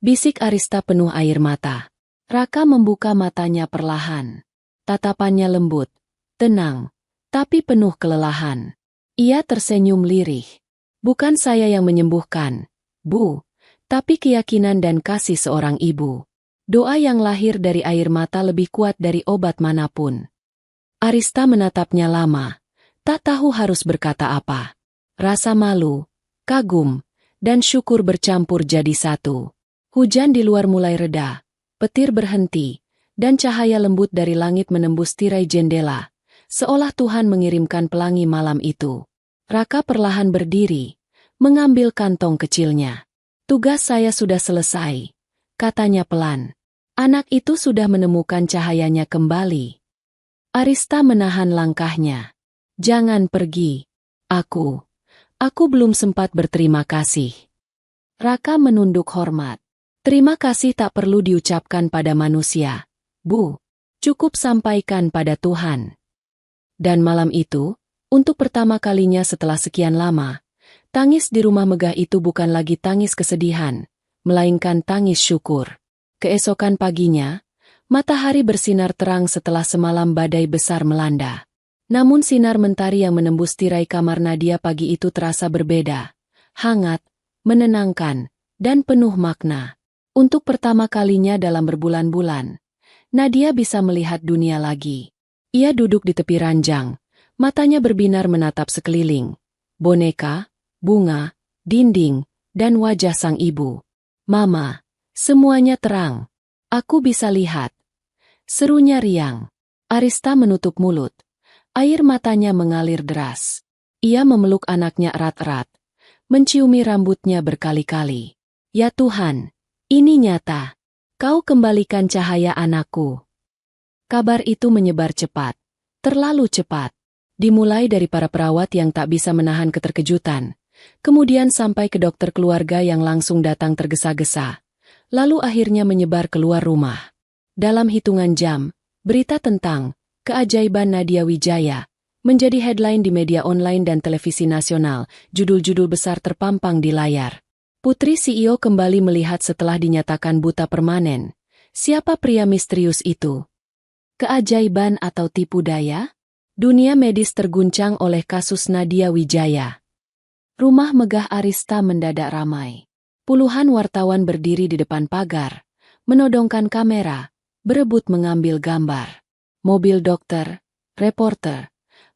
A: bisik Arista penuh air mata. Raka membuka matanya perlahan. Tatapannya lembut, tenang, tapi penuh kelelahan. Ia tersenyum lirih. "Bukan saya yang menyembuhkan, Bu, tapi keyakinan dan kasih seorang ibu. Doa yang lahir dari air mata lebih kuat dari obat manapun." Arista menatapnya lama, tak tahu harus berkata apa. Rasa malu, kagum, dan syukur bercampur jadi satu. Hujan di luar mulai reda, petir berhenti, dan cahaya lembut dari langit menembus tirai jendela, seolah Tuhan mengirimkan pelangi malam itu. Raka perlahan berdiri, mengambil kantong kecilnya. "Tugas saya sudah selesai," katanya pelan. Anak itu sudah menemukan cahayanya kembali. Arista menahan langkahnya. "Jangan pergi. Aku belum sempat berterima kasih." Raka menunduk hormat. "Terima kasih tak perlu diucapkan pada manusia, Bu. Cukup sampaikan pada Tuhan." Dan malam itu, untuk pertama kalinya setelah sekian lama, tangis di rumah megah itu bukan lagi tangis kesedihan, melainkan tangis syukur. Keesokan paginya, matahari bersinar terang setelah semalam badai besar melanda. Namun sinar mentari yang menembus tirai kamar Nadia pagi itu terasa berbeda. Hangat, menenangkan, dan penuh makna. Untuk pertama kalinya dalam berbulan-bulan, Nadia bisa melihat dunia lagi. Ia duduk di tepi ranjang, matanya berbinar menatap sekeliling. Boneka, bunga, dinding, dan wajah sang ibu. "Mama, semuanya terang. Aku bisa lihat." Serunya riang. Arista menutup mulut. Air matanya mengalir deras. Ia memeluk anaknya erat-erat, menciumi rambutnya berkali-kali. "Ya Tuhan, ini nyata. Kau kembalikan cahaya anakku." Kabar itu menyebar cepat, terlalu cepat. Dimulai dari para perawat yang tak bisa menahan keterkejutan, kemudian sampai ke dokter keluarga yang langsung datang tergesa-gesa, lalu akhirnya menyebar keluar rumah. Dalam hitungan jam, berita tentang keajaiban Nadia Wijaya menjadi headline di media online dan televisi nasional. Judul-judul besar terpampang di layar. Putri CEO kembali melihat setelah dinyatakan buta permanen. Siapa pria misterius itu? Keajaiban atau tipu daya? Dunia medis terguncang oleh kasus Nadia Wijaya. Rumah megah Arista mendadak ramai. Puluhan wartawan berdiri di depan pagar, menodongkan kamera, berebut mengambil gambar. Mobil dokter, reporter,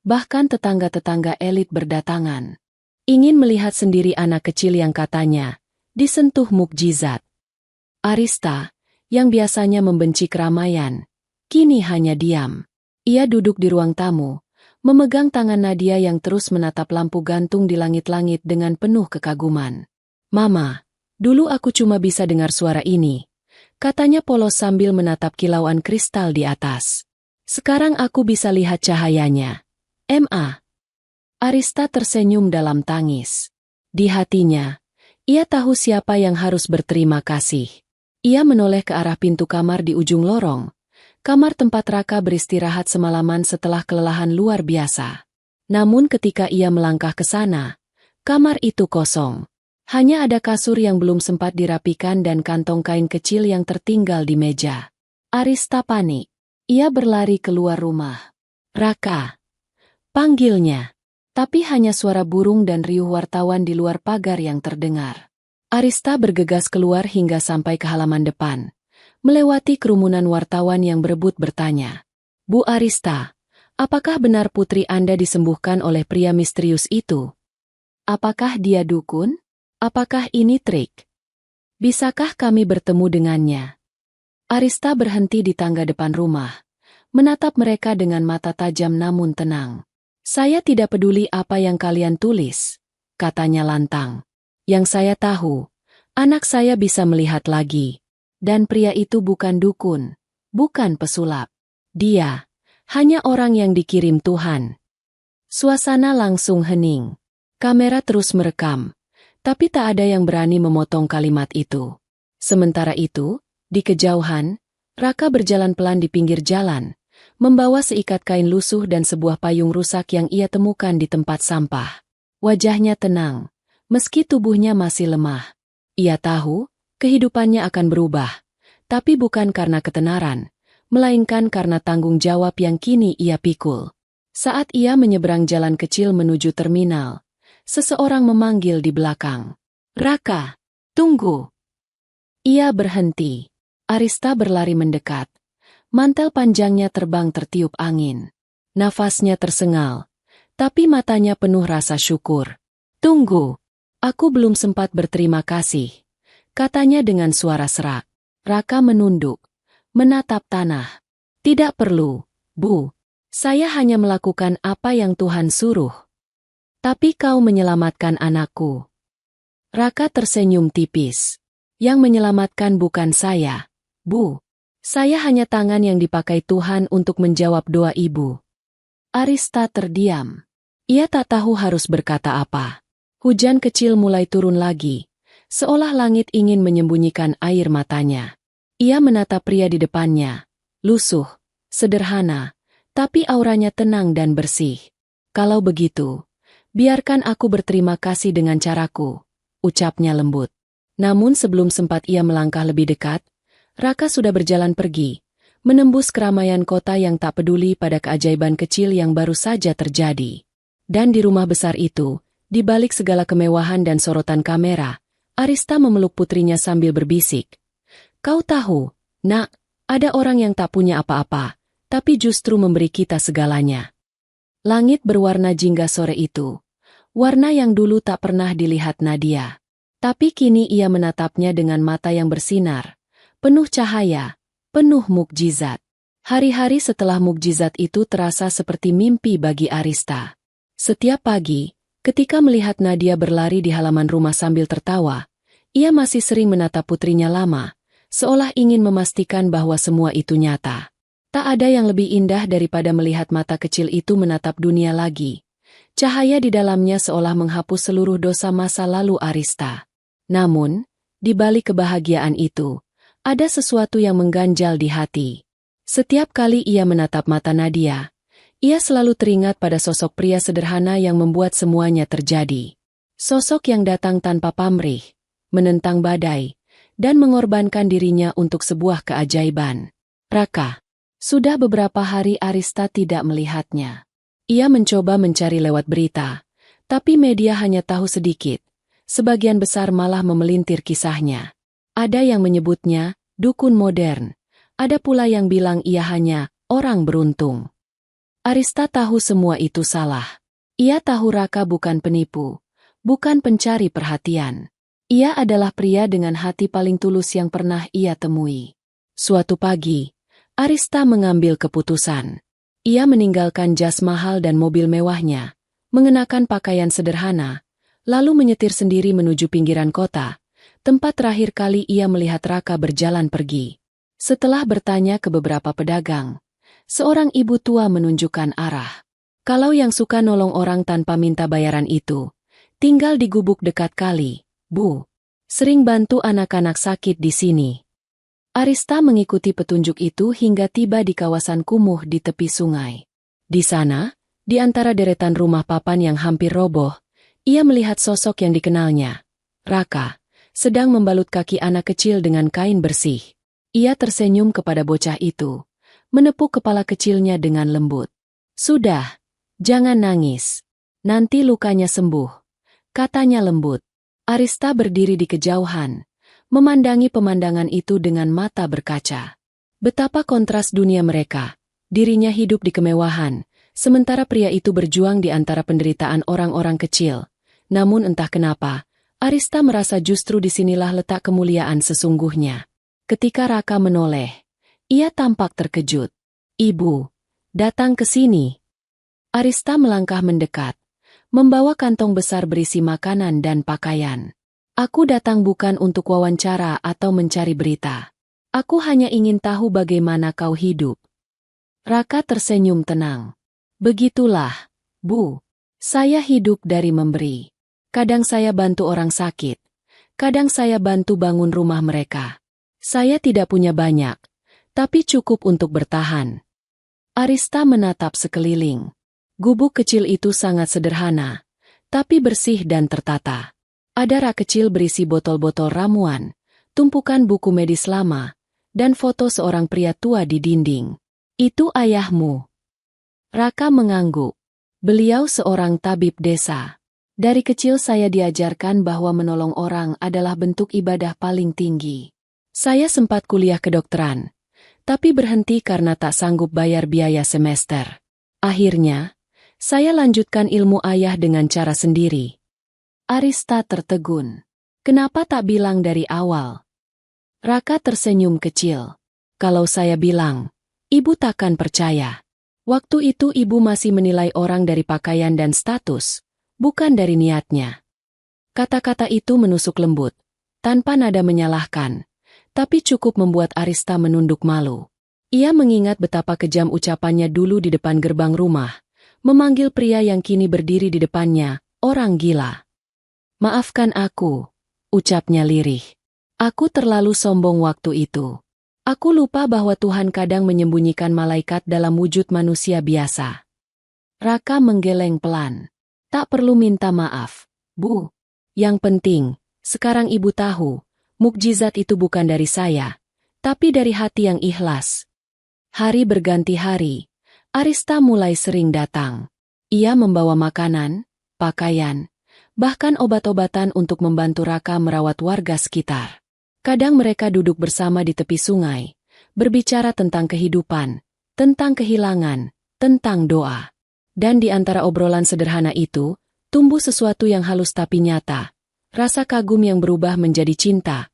A: bahkan tetangga-tetangga elit berdatangan. Ingin melihat sendiri anak kecil yang katanya disentuh mukjizat. Arista, yang biasanya membenci keramaian, kini hanya diam. Ia duduk di ruang tamu, memegang tangan Nadia yang terus menatap lampu gantung di langit-langit dengan penuh kekaguman. "Mama, dulu aku cuma bisa dengar suara ini," katanya polos sambil menatap kilauan kristal di atas. "Sekarang aku bisa lihat cahayanya. Ma." Arista tersenyum dalam tangis. Di hatinya, ia tahu siapa yang harus berterima kasih. Ia menoleh ke arah pintu kamar di ujung lorong. Kamar tempat Raka beristirahat semalaman setelah kelelahan luar biasa. Namun ketika ia melangkah ke sana, kamar itu kosong. Hanya ada kasur yang belum sempat dirapikan dan kantong kain kecil yang tertinggal di meja. Arista panik. Ia berlari keluar rumah. "Raka, Panggilnya. Tapi hanya suara burung dan riuh wartawan di luar pagar yang terdengar. Arista bergegas keluar hingga sampai ke halaman depan, melewati kerumunan wartawan yang berebut bertanya. Bu Arista, apakah benar putri Anda disembuhkan oleh pria misterius itu? Apakah dia dukun? Apakah ini trik? Bisakah kami bertemu dengannya? Arista berhenti di tangga depan rumah, menatap mereka dengan mata tajam namun tenang. Saya tidak peduli apa yang kalian tulis, katanya lantang. Yang saya tahu, anak saya bisa melihat lagi. Dan pria itu bukan dukun, bukan pesulap. Dia hanya orang yang dikirim Tuhan. Suasana langsung hening. Kamera terus merekam, tapi tak ada yang berani memotong kalimat itu. Sementara itu, di kejauhan, Raka berjalan pelan di pinggir jalan, membawa seikat kain lusuh dan sebuah payung rusak yang ia temukan di tempat sampah. Wajahnya tenang, meski tubuhnya masih lemah. Ia tahu, kehidupannya akan berubah, tapi bukan karena ketenaran, melainkan karena tanggung jawab yang kini ia pikul. Saat ia menyeberang jalan kecil menuju terminal, seseorang memanggil di belakang. Raka, tunggu. Ia berhenti. Arista berlari mendekat. Mantel panjangnya terbang tertiup angin. Nafasnya tersengal, tapi matanya penuh rasa syukur. Tunggu, aku belum sempat berterima kasih, katanya dengan suara serak. Raka menunduk, menatap tanah. Tidak perlu, Bu. Saya hanya melakukan apa yang Tuhan suruh. Tapi kau menyelamatkan anakku. Raka tersenyum tipis. Yang menyelamatkan bukan saya, Bu. Saya hanya tangan yang dipakai Tuhan untuk menjawab doa ibu. Arista terdiam. Ia tak tahu harus berkata apa. Hujan kecil mulai turun lagi, seolah langit ingin menyembunyikan air matanya. Ia menatap pria di depannya. Lusuh, sederhana, tapi auranya tenang dan bersih. Kalau begitu, biarkan aku berterima kasih dengan caraku, ucapnya lembut. Namun sebelum sempat ia melangkah lebih dekat, Raka sudah berjalan pergi, menembus keramaian kota yang tak peduli pada keajaiban kecil yang baru saja terjadi. Dan di rumah besar itu, di balik segala kemewahan dan sorotan kamera, Arista memeluk putrinya sambil berbisik. Kau tahu, Nak, ada orang yang tak punya apa-apa, tapi justru memberi kita segalanya. Langit berwarna jingga sore itu, warna yang dulu tak pernah dilihat Nadia. Tapi kini ia menatapnya dengan mata yang bersinar, penuh cahaya, penuh mukjizat. Hari-hari setelah mukjizat itu terasa seperti mimpi bagi Arista. Setiap pagi, ketika melihat Nadia berlari di halaman rumah sambil tertawa, ia masih sering menatap putrinya lama, seolah ingin memastikan bahwa semua itu nyata. Tak ada yang lebih indah daripada melihat mata kecil itu menatap dunia lagi. Cahaya di dalamnya seolah menghapus seluruh dosa masa lalu Arista. Namun, di balik kebahagiaan itu, ada sesuatu yang mengganjal di hati. Setiap kali ia menatap mata Nadia, ia selalu teringat pada sosok pria sederhana yang membuat semuanya terjadi. Sosok yang datang tanpa pamrih, menentang badai, dan mengorbankan dirinya untuk sebuah keajaiban. Raka. Sudah beberapa hari Arista tidak melihatnya. Ia mencoba mencari lewat berita, tapi media hanya tahu sedikit. Sebagian besar malah memelintir kisahnya. Ada yang menyebutnya dukun modern, ada pula yang bilang ia hanya orang beruntung. Arista tahu semua itu salah. Ia tahu Raka bukan penipu, bukan pencari perhatian. Ia adalah pria dengan hati paling tulus yang pernah ia temui. Suatu pagi, Arista mengambil keputusan. Ia meninggalkan jas mahal dan mobil mewahnya, mengenakan pakaian sederhana, lalu menyetir sendiri menuju pinggiran kota, tempat terakhir kali ia melihat Raka berjalan pergi. Setelah bertanya ke beberapa pedagang, seorang ibu tua menunjukkan arah. Kalau yang suka nolong orang tanpa minta bayaran itu, tinggal di gubuk dekat kali, Bu. Sering bantu anak-anak sakit di sini. Arista mengikuti petunjuk itu hingga tiba di kawasan kumuh di tepi sungai. Di sana, di antara deretan rumah papan yang hampir roboh, ia melihat sosok yang dikenalnya. Raka, sedang membalut kaki anak kecil dengan kain bersih. Ia tersenyum kepada bocah itu, menepuk kepala kecilnya dengan lembut. Sudah, Jangan nangis. Nanti lukanya sembuh, katanya lembut. Arista berdiri di kejauhan, memandangi pemandangan itu dengan mata berkaca. Betapa kontras dunia mereka. Dirinya hidup di kemewahan, sementara pria itu berjuang di antara penderitaan orang-orang kecil. Namun entah kenapa, Arista merasa justru disinilah letak kemuliaan sesungguhnya. Ketika Raka menoleh, ia tampak terkejut. "Ibu, datang ke sini." Arista melangkah mendekat, membawa kantong besar berisi makanan dan pakaian. "Aku datang bukan untuk wawancara atau mencari berita. Aku hanya ingin tahu bagaimana kau hidup." Raka tersenyum tenang. "Begitulah, Bu. Saya hidup dari memberi. Kadang saya bantu orang sakit. Kadang saya bantu bangun rumah mereka. Saya tidak punya banyak, tapi cukup untuk bertahan." Arista menatap sekeliling. Gubuk kecil itu sangat sederhana, tapi bersih dan tertata. Ada rak kecil berisi botol-botol ramuan, tumpukan buku medis lama, dan foto seorang pria tua di dinding. "Itu ayahmu?" Raka mengangguk. "Beliau seorang tabib desa. Dari kecil saya diajarkan bahwa menolong orang adalah bentuk ibadah paling tinggi. Saya sempat kuliah kedokteran, tapi berhenti karena tak sanggup bayar biaya semester. Akhirnya, saya lanjutkan ilmu ayah dengan cara sendiri." Arista tertegun. "Kenapa tak bilang dari awal?" Raka tersenyum kecil. "Kalau saya bilang, ibu takkan percaya. Waktu itu ibu masih menilai orang dari pakaian dan status, bukan dari niatnya." Kata-kata itu menusuk lembut, tanpa nada menyalahkan, tapi cukup membuat Arista menunduk malu. Ia mengingat betapa kejam ucapannya dulu di depan gerbang rumah, memanggil pria yang kini berdiri di depannya, orang gila. "Maafkan aku," ucapnya lirih. "Aku terlalu sombong waktu itu. Aku lupa bahwa Tuhan kadang menyembunyikan malaikat dalam wujud manusia biasa." Raka menggeleng pelan. "Tak perlu minta maaf, Bu. Yang penting, sekarang ibu tahu, mukjizat itu bukan dari saya, tapi dari hati yang ikhlas." Hari berganti hari, Arista mulai sering datang. Ia membawa makanan, pakaian, bahkan obat-obatan untuk membantu Raka merawat warga sekitar. Kadang mereka duduk bersama di tepi sungai, berbicara tentang kehidupan, tentang kehilangan, tentang doa. Dan di antara obrolan sederhana itu, tumbuh sesuatu yang halus tapi nyata. Rasa kagum yang berubah menjadi cinta.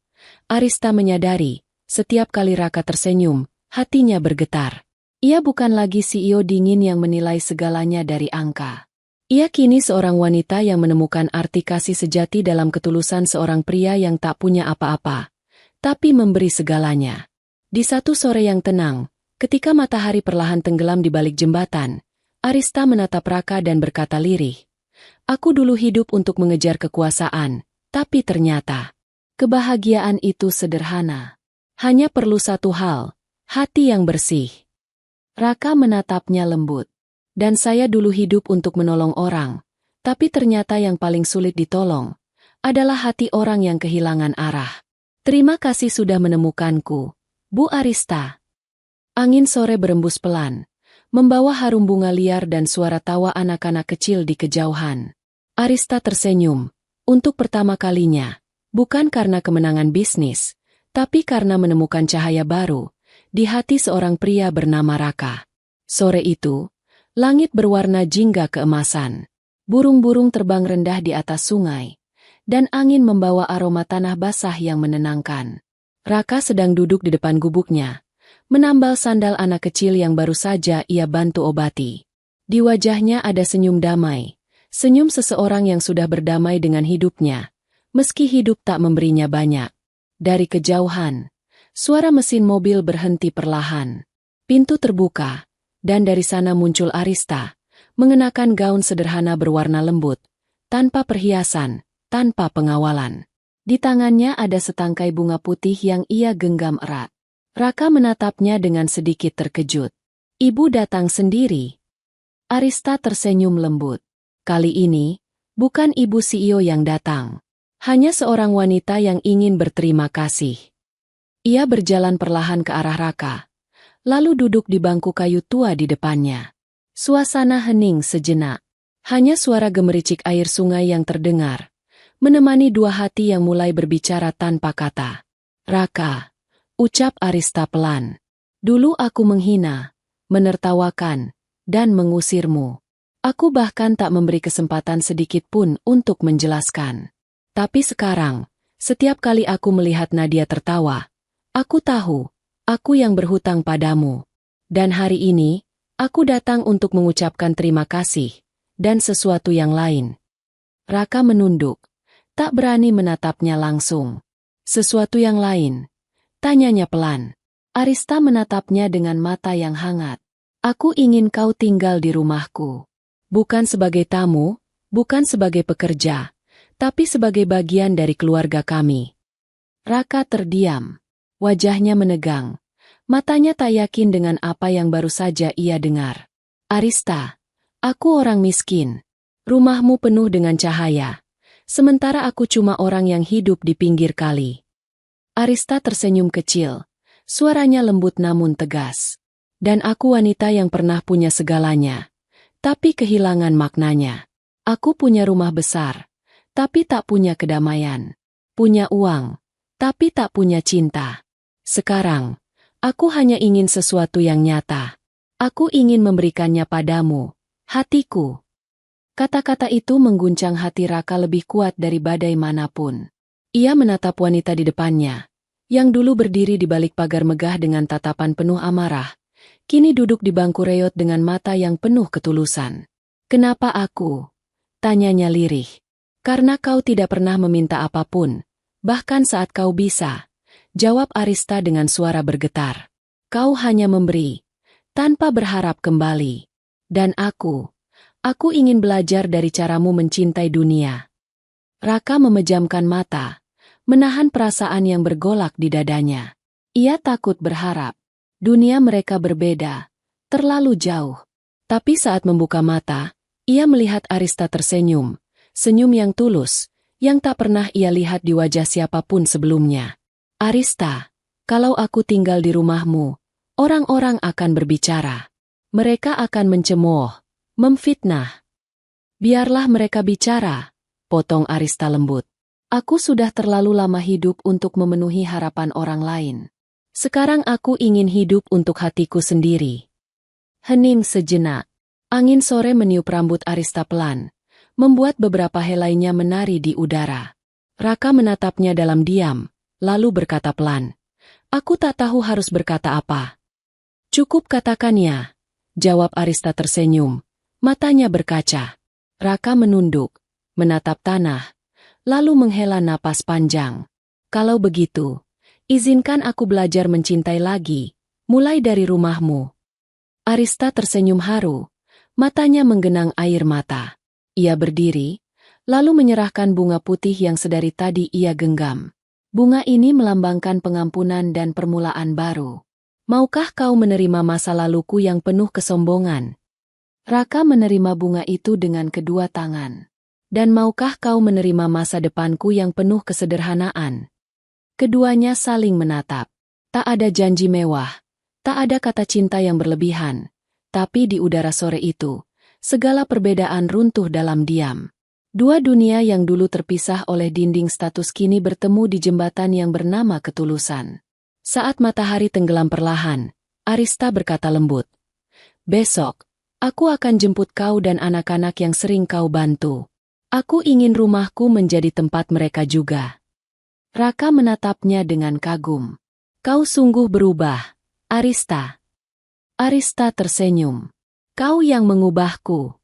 A: Arista menyadari, setiap kali Raka tersenyum, hatinya bergetar. Ia bukan lagi CEO dingin yang menilai segalanya dari angka. Ia kini seorang wanita yang menemukan arti kasih sejati dalam ketulusan seorang pria yang tak punya apa-apa, tapi memberi segalanya. Di satu sore yang tenang, ketika matahari perlahan tenggelam di balik jembatan, Arista menatap Raka dan berkata lirih, "Aku dulu hidup untuk mengejar kekuasaan, tapi ternyata kebahagiaan itu sederhana. Hanya perlu satu hal, hati yang bersih." Raka menatapnya lembut. "Dan saya dulu hidup untuk menolong orang, tapi ternyata yang paling sulit ditolong adalah hati orang yang kehilangan arah. Terima kasih sudah menemukanku, Bu Arista." Angin sore berembus pelan, membawa harum bunga liar dan suara tawa anak-anak kecil di kejauhan. Arista tersenyum, untuk pertama kalinya, bukan karena kemenangan bisnis, tapi karena menemukan cahaya baru di hati seorang pria bernama Raka. Sore itu, langit berwarna jingga keemasan. Burung-burung terbang rendah di atas sungai, dan angin membawa aroma tanah basah yang menenangkan. Raka sedang duduk di depan gubuknya, menambal sandal anak kecil yang baru saja ia bantu obati. Di wajahnya ada senyum damai, senyum seseorang yang sudah berdamai dengan hidupnya, meski hidup tak memberinya banyak. Dari kejauhan, suara mesin mobil berhenti perlahan. Pintu terbuka, dan dari sana muncul Arista, mengenakan gaun sederhana berwarna lembut, tanpa perhiasan, tanpa pengawalan. Di tangannya ada setangkai bunga putih yang ia genggam erat. Raka menatapnya dengan sedikit terkejut. "Ibu datang sendiri?" Arista tersenyum lembut. "Kali ini, bukan ibu CEO yang datang. Hanya seorang wanita yang ingin berterima kasih." Ia berjalan perlahan ke arah Raka, lalu duduk di bangku kayu tua di depannya. Suasana hening sejenak. Hanya suara gemericik air sungai yang terdengar, menemani dua hati yang mulai berbicara tanpa kata. "Raka," ucap Arista pelan. "Dulu aku menghina, menertawakan, dan mengusirmu. Aku bahkan tak memberi kesempatan sedikit pun untuk menjelaskan. Tapi sekarang, setiap kali aku melihat Nadia tertawa, aku tahu, aku yang berhutang padamu. Dan hari ini, aku datang untuk mengucapkan terima kasih, dan sesuatu yang lain." Raka menunduk, tak berani menatapnya langsung. "Sesuatu yang lain?" tanyanya pelan. Arista menatapnya dengan mata yang hangat. "Aku ingin kau tinggal di rumahku. Bukan sebagai tamu, bukan sebagai pekerja, tapi sebagai bagian dari keluarga kami." Raka terdiam. Wajahnya menegang. Matanya tak yakin dengan apa yang baru saja ia dengar. "Arista, aku orang miskin. Rumahmu penuh dengan cahaya. Sementara aku cuma orang yang hidup di pinggir kali." Arista tersenyum kecil. Suaranya lembut namun tegas. "Dan aku wanita yang pernah punya segalanya, tapi kehilangan maknanya. Aku punya rumah besar, tapi tak punya kedamaian. Punya uang, tapi tak punya cinta. Sekarang, aku hanya ingin sesuatu yang nyata. Aku ingin memberikannya padamu, hatiku." Kata-kata itu mengguncang hati Raka lebih kuat dari badai manapun. Ia menatap wanita di depannya, yang dulu berdiri di balik pagar megah dengan tatapan penuh amarah, kini duduk di bangku reot dengan mata yang penuh ketulusan. "Kenapa aku?" tanyanya lirih. "Karena kau tidak pernah meminta apapun, bahkan saat kau bisa," jawab Arista dengan suara bergetar. "Kau hanya memberi, tanpa berharap kembali. Dan aku ingin belajar dari caramu mencintai dunia." Raka memejamkan mata, menahan perasaan yang bergolak di dadanya. Ia takut berharap. Dunia mereka berbeda, terlalu jauh. Tapi saat membuka mata, ia melihat Arista tersenyum, senyum yang tulus, yang tak pernah ia lihat di wajah siapapun sebelumnya. "Arista, kalau aku tinggal di rumahmu, orang-orang akan berbicara. Mereka akan mencemooh, memfitnah." "Biarlah mereka bicara," potong Arista lembut. "Aku sudah terlalu lama hidup untuk memenuhi harapan orang lain. Sekarang aku ingin hidup untuk hatiku sendiri." Hening sejenak. Angin sore meniup rambut Arista pelan, membuat beberapa helainya menari di udara. Raka menatapnya dalam diam, lalu berkata pelan, "Aku tak tahu harus berkata apa." "Cukup katakan ya," jawab Arista tersenyum, matanya berkaca. Raka menunduk, menatap tanah, lalu menghela napas panjang. "Kalau begitu, izinkan aku belajar mencintai lagi, mulai dari rumahmu." Arista tersenyum haru, matanya menggenang air mata. Ia berdiri, lalu menyerahkan bunga putih yang sedari tadi ia genggam. Bunga ini melambangkan pengampunan dan permulaan baru. "Maukah kau menerima masa laluku yang penuh kesombongan?" Raka menerima bunga itu dengan kedua tangan. "Dan maukah kau menerima masa depanku yang penuh kesederhanaan?" Keduanya saling menatap. Tak ada janji mewah, tak ada kata cinta yang berlebihan, tapi di udara sore itu, segala perbedaan runtuh dalam diam. Dua dunia yang dulu terpisah oleh dinding status kini bertemu di jembatan yang bernama ketulusan. Saat matahari tenggelam perlahan, Arista berkata lembut, "Besok, aku akan jemput kau dan anak-anak yang sering kau bantu. Aku ingin rumahku menjadi tempat mereka juga." Raka menatapnya dengan kagum. "Kau sungguh berubah, Arista." Arista tersenyum. "Kau yang mengubahku."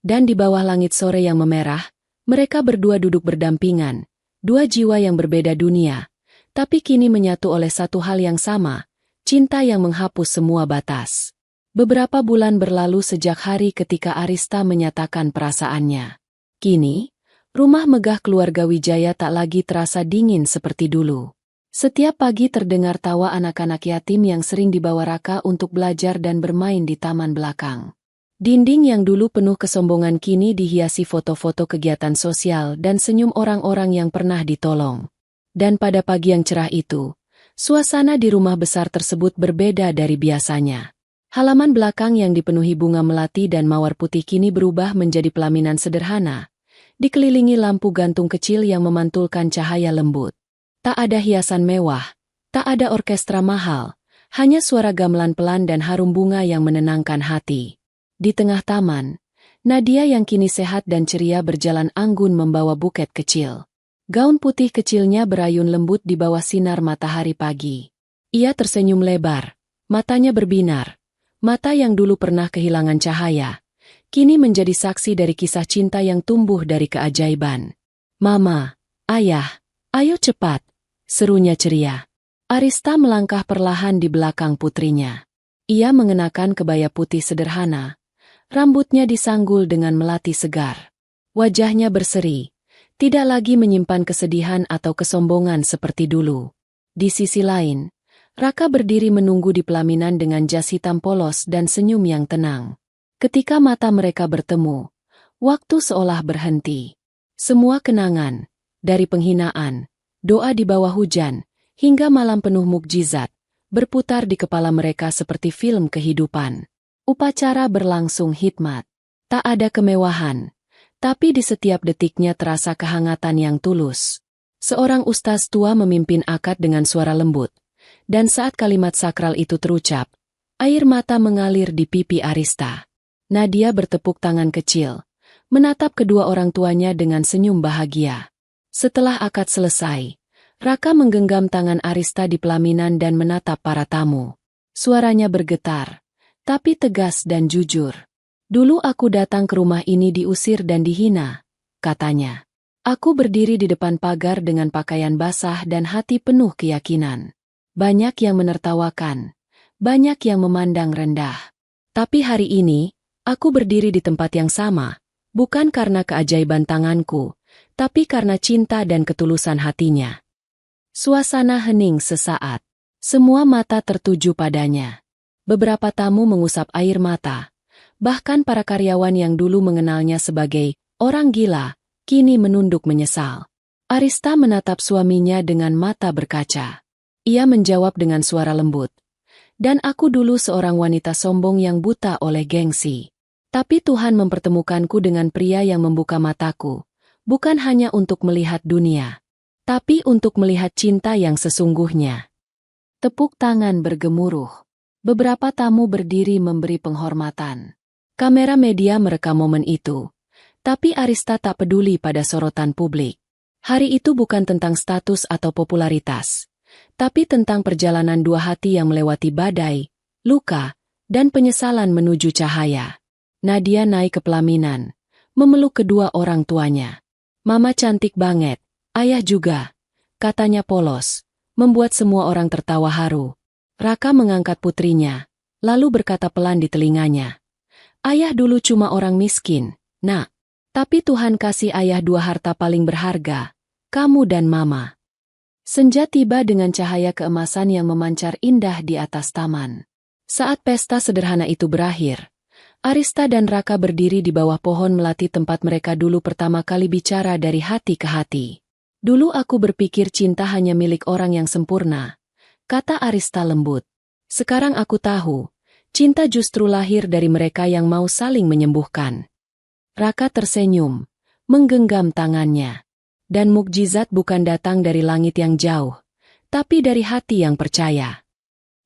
A: Dan di bawah langit sore yang memerah, mereka berdua duduk berdampingan, dua jiwa yang berbeda dunia, tapi kini menyatu oleh satu hal yang sama, cinta yang menghapus semua batas. Beberapa bulan berlalu sejak hari ketika Arista menyatakan perasaannya. Kini, rumah megah keluarga Wijaya tak lagi terasa dingin seperti dulu. Setiap pagi terdengar tawa anak-anak yatim yang sering dibawa Raka untuk belajar dan bermain di taman belakang. Dinding yang dulu penuh kesombongan kini dihiasi foto-foto kegiatan sosial dan senyum orang-orang yang pernah ditolong. Dan pada pagi yang cerah itu, suasana di rumah besar tersebut berbeda dari biasanya. Halaman belakang yang dipenuhi bunga melati dan mawar putih kini berubah menjadi pelaminan sederhana, dikelilingi lampu gantung kecil yang memantulkan cahaya lembut. Tak ada hiasan mewah, tak ada orkestra mahal, hanya suara gamelan pelan dan harum bunga yang menenangkan hati. Di tengah taman, Nadia yang kini sehat dan ceria berjalan anggun membawa buket kecil. Gaun putih kecilnya berayun lembut di bawah sinar matahari pagi. Ia tersenyum lebar, matanya berbinar. Mata yang dulu pernah kehilangan cahaya, kini menjadi saksi dari kisah cinta yang tumbuh dari keajaiban. "Mama, Ayah, ayo cepat," serunya ceria. Arista melangkah perlahan di belakang putrinya. Ia mengenakan kebaya putih sederhana, rambutnya disanggul dengan melati segar. Wajahnya berseri, tidak lagi menyimpan kesedihan atau kesombongan seperti dulu. Di sisi lain, Raka berdiri menunggu di pelaminan dengan jas hitam polos dan senyum yang tenang. Ketika mata mereka bertemu, waktu seolah berhenti. Semua kenangan, dari penghinaan, doa di bawah hujan, hingga malam penuh mukjizat, berputar di kepala mereka seperti film kehidupan. Upacara berlangsung hikmat. Tak ada kemewahan, tapi di setiap detiknya terasa kehangatan yang tulus. Seorang ustaz tua memimpin akad dengan suara lembut. Dan saat kalimat sakral itu terucap, air mata mengalir di pipi Arista. Nadia bertepuk tangan kecil, menatap kedua orang tuanya dengan senyum bahagia. Setelah akad selesai, Raka menggenggam tangan Arista di pelaminan dan menatap para tamu. Suaranya bergetar, tapi tegas dan jujur. "Dulu aku datang ke rumah ini diusir dan dihina," katanya. "Aku berdiri di depan pagar dengan pakaian basah dan hati penuh keyakinan. Banyak yang menertawakan, banyak yang memandang rendah. Tapi hari ini, aku berdiri di tempat yang sama, bukan karena keajaiban tanganku, tapi karena cinta dan ketulusan hatinya." Suasana hening sesaat. Semua mata tertuju padanya. Beberapa tamu mengusap air mata. Bahkan para karyawan yang dulu mengenalnya sebagai orang gila, kini menunduk menyesal. Arista menatap suaminya dengan mata berkaca. Ia menjawab dengan suara lembut. "Dan aku dulu seorang wanita sombong yang buta oleh gengsi. Tapi Tuhan mempertemukanku dengan pria yang membuka mataku, bukan hanya untuk melihat dunia, tapi untuk melihat cinta yang sesungguhnya." Tepuk tangan bergemuruh. Beberapa tamu berdiri memberi penghormatan. Kamera media merekam momen itu. Tapi Arista tak peduli pada sorotan publik. Hari itu bukan tentang status atau popularitas, tapi tentang perjalanan dua hati yang melewati badai, luka, dan penyesalan menuju cahaya. Nadia naik ke pelaminan, memeluk kedua orang tuanya. "Mama cantik banget, ayah juga," katanya polos, membuat semua orang tertawa haru. Raka mengangkat putrinya, lalu berkata pelan di telinganya, "Ayah dulu cuma orang miskin, Nak. Tapi Tuhan kasih ayah dua harta paling berharga, kamu dan Mama." Senja tiba dengan cahaya keemasan yang memancar indah di atas taman. Saat pesta sederhana itu berakhir, Arista dan Raka berdiri di bawah pohon melati tempat mereka dulu pertama kali bicara dari hati ke hati. "Dulu aku berpikir cinta hanya milik orang yang sempurna," kata Arista lembut. "Sekarang aku tahu, cinta justru lahir dari mereka yang mau saling menyembuhkan." Raka tersenyum, menggenggam tangannya. Dan mukjizat bukan datang dari langit yang jauh, tapi dari hati yang percaya.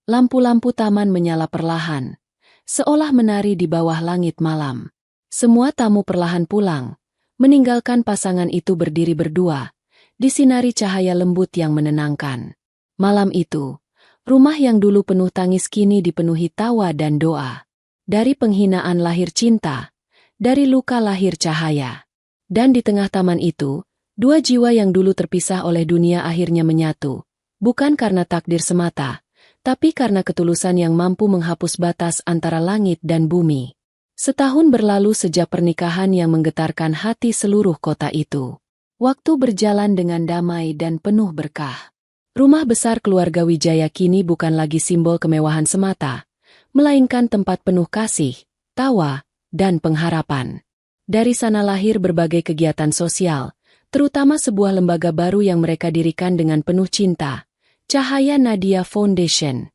A: Lampu-lampu taman menyala perlahan, seolah menari di bawah langit malam. Semua tamu perlahan pulang, meninggalkan pasangan itu berdiri berdua, disinari cahaya lembut yang menenangkan. Malam itu, rumah yang dulu penuh tangis kini dipenuhi tawa dan doa. Dari penghinaan lahir cinta, dari luka lahir cahaya. Dan di tengah taman itu, dua jiwa yang dulu terpisah oleh dunia akhirnya menyatu, bukan karena takdir semata, tapi karena ketulusan yang mampu menghapus batas antara langit dan bumi. Setahun berlalu sejak pernikahan yang menggetarkan hati seluruh kota itu. Waktu berjalan dengan damai dan penuh berkah. Rumah besar keluarga Wijaya kini bukan lagi simbol kemewahan semata, melainkan tempat penuh kasih, tawa, dan pengharapan. Dari sana lahir berbagai kegiatan sosial, terutama sebuah lembaga baru yang mereka dirikan dengan penuh cinta, Cahaya Nadia Foundation.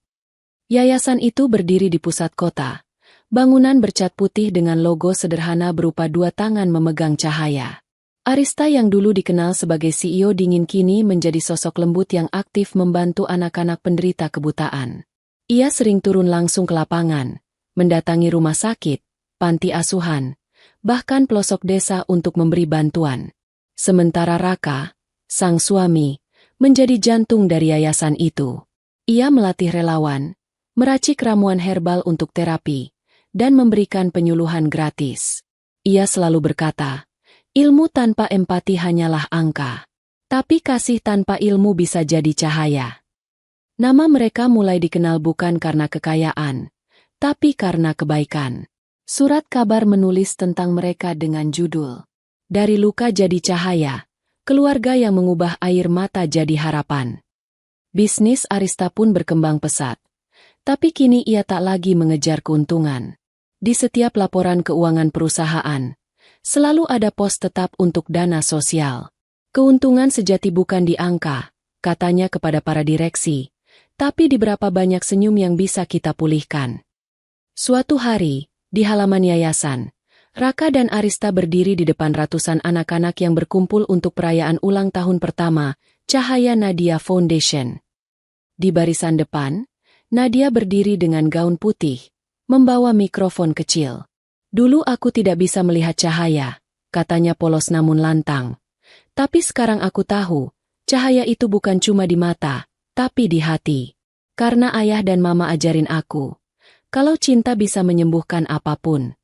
A: Yayasan itu berdiri di pusat kota. Bangunan bercat putih dengan logo sederhana berupa dua tangan memegang cahaya. Arista yang dulu dikenal sebagai CEO dingin kini menjadi sosok lembut yang aktif membantu anak-anak penderita kebutaan. Ia sering turun langsung ke lapangan, mendatangi rumah sakit, panti asuhan, bahkan pelosok desa untuk memberi bantuan. Sementara Raka, sang suami, menjadi jantung dari yayasan itu. Ia melatih relawan, meracik ramuan herbal untuk terapi, dan memberikan penyuluhan gratis. Ia selalu berkata, ilmu tanpa empati hanyalah angka. Tapi kasih tanpa ilmu bisa jadi cahaya. Nama mereka mulai dikenal bukan karena kekayaan, tapi karena kebaikan. Surat kabar menulis tentang mereka dengan judul, Dari Luka Jadi Cahaya, keluarga yang mengubah air mata jadi harapan. Bisnis Arista pun berkembang pesat. Tapi kini ia tak lagi mengejar keuntungan. Di setiap laporan keuangan perusahaan, selalu ada pos tetap untuk dana sosial. Keuntungan sejati bukan di angka, katanya kepada para direksi, tapi di berapa banyak senyum yang bisa kita pulihkan. Suatu hari, di halaman yayasan, Raka dan Arista berdiri di depan ratusan anak-anak yang berkumpul untuk perayaan ulang tahun pertama, Cahaya Nadia Foundation. Di barisan depan, Nadia berdiri dengan gaun putih, membawa mikrofon kecil. Dulu aku tidak bisa melihat cahaya, katanya polos namun lantang. Tapi sekarang aku tahu, cahaya itu bukan cuma di mata, tapi di hati. Karena ayah dan mama ajarin aku, kalau cinta bisa menyembuhkan apapun.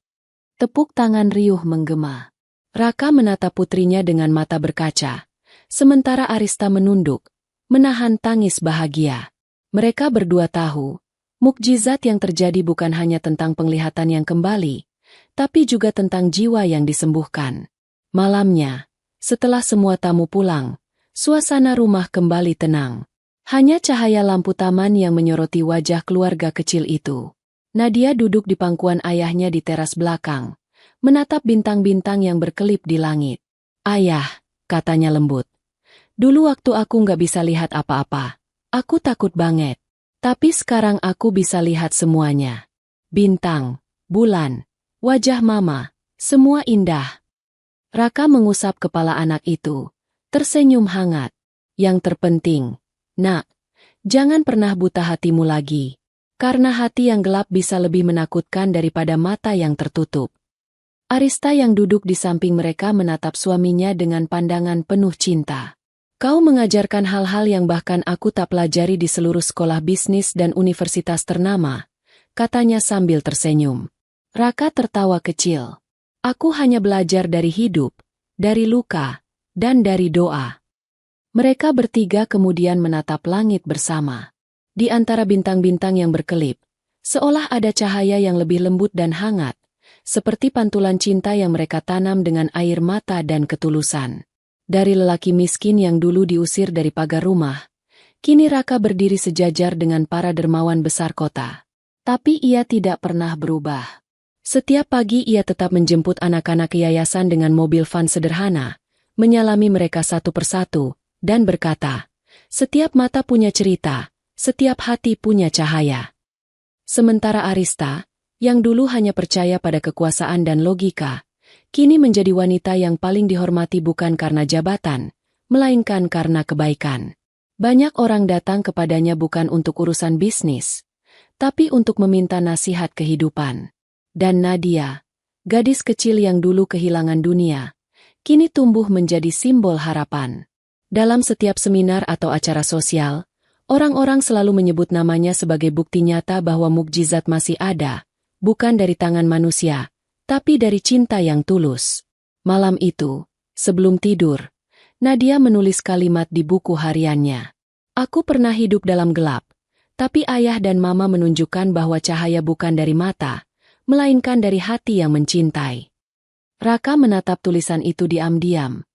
A: Tepuk tangan riuh menggema. Raka menatap putrinya dengan mata berkaca, sementara Arista menunduk, menahan tangis bahagia. Mereka berdua tahu, mukjizat yang terjadi bukan hanya tentang penglihatan yang kembali, tapi juga tentang jiwa yang disembuhkan. Malamnya, setelah semua tamu pulang, suasana rumah kembali tenang. Hanya cahaya lampu taman yang menyoroti wajah keluarga kecil itu. Nadia duduk di pangkuan ayahnya di teras belakang, menatap bintang-bintang yang berkelip di langit. Ayah, katanya lembut. Dulu waktu aku nggak bisa lihat apa-apa, aku takut banget. Tapi sekarang aku bisa lihat semuanya. Bintang, bulan, wajah mama, semua indah. Raka mengusap kepala anak itu, tersenyum hangat. Yang terpenting, nak, jangan pernah buta hatimu lagi. Karena hati yang gelap bisa lebih menakutkan daripada mata yang tertutup. Arista yang duduk di samping mereka menatap suaminya dengan pandangan penuh cinta. Kau mengajarkan hal-hal yang bahkan aku tak pelajari di seluruh sekolah bisnis dan universitas ternama, katanya sambil tersenyum. Raka tertawa kecil. Aku hanya belajar dari hidup, dari luka, dan dari doa. Mereka bertiga kemudian menatap langit bersama. Di antara bintang-bintang yang berkelip, seolah ada cahaya yang lebih lembut dan hangat, seperti pantulan cinta yang mereka tanam dengan air mata dan ketulusan. Dari lelaki miskin yang dulu diusir dari pagar rumah, kini Raka berdiri sejajar dengan para dermawan besar kota. Tapi ia tidak pernah berubah. Setiap pagi ia tetap menjemput anak-anak yayasan dengan mobil van sederhana, menyalami mereka satu persatu, dan berkata, setiap mata punya cerita, setiap hati punya cahaya. Sementara Arista, yang dulu hanya percaya pada kekuasaan dan logika, kini menjadi wanita yang paling dihormati bukan karena jabatan, melainkan karena kebaikan. Banyak orang datang kepadanya bukan untuk urusan bisnis, tapi untuk meminta nasihat kehidupan. Dan Nadia, gadis kecil yang dulu kehilangan dunia, kini tumbuh menjadi simbol harapan. Dalam setiap seminar atau acara sosial, orang-orang selalu menyebut namanya sebagai bukti nyata bahwa mukjizat masih ada, bukan dari tangan manusia, tapi dari cinta yang tulus. Malam itu, sebelum tidur, Nadia menulis kalimat di buku hariannya. Aku pernah hidup dalam gelap, tapi ayah dan mama menunjukkan bahwa cahaya bukan dari mata, melainkan dari hati yang mencintai. Raka menatap tulisan itu diam-diam,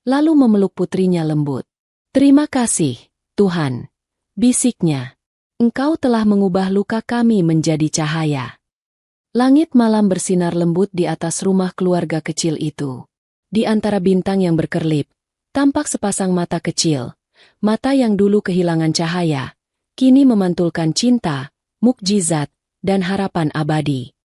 A: lalu memeluk putrinya lembut. Terima kasih, Tuhan, bisiknya. Engkau telah mengubah luka kami menjadi cahaya. Langit malam bersinar lembut di atas rumah keluarga kecil itu. Di antara bintang yang berkerlip, tampak sepasang mata kecil, mata yang dulu kehilangan cahaya, kini memantulkan cinta, mukjizat, dan harapan abadi.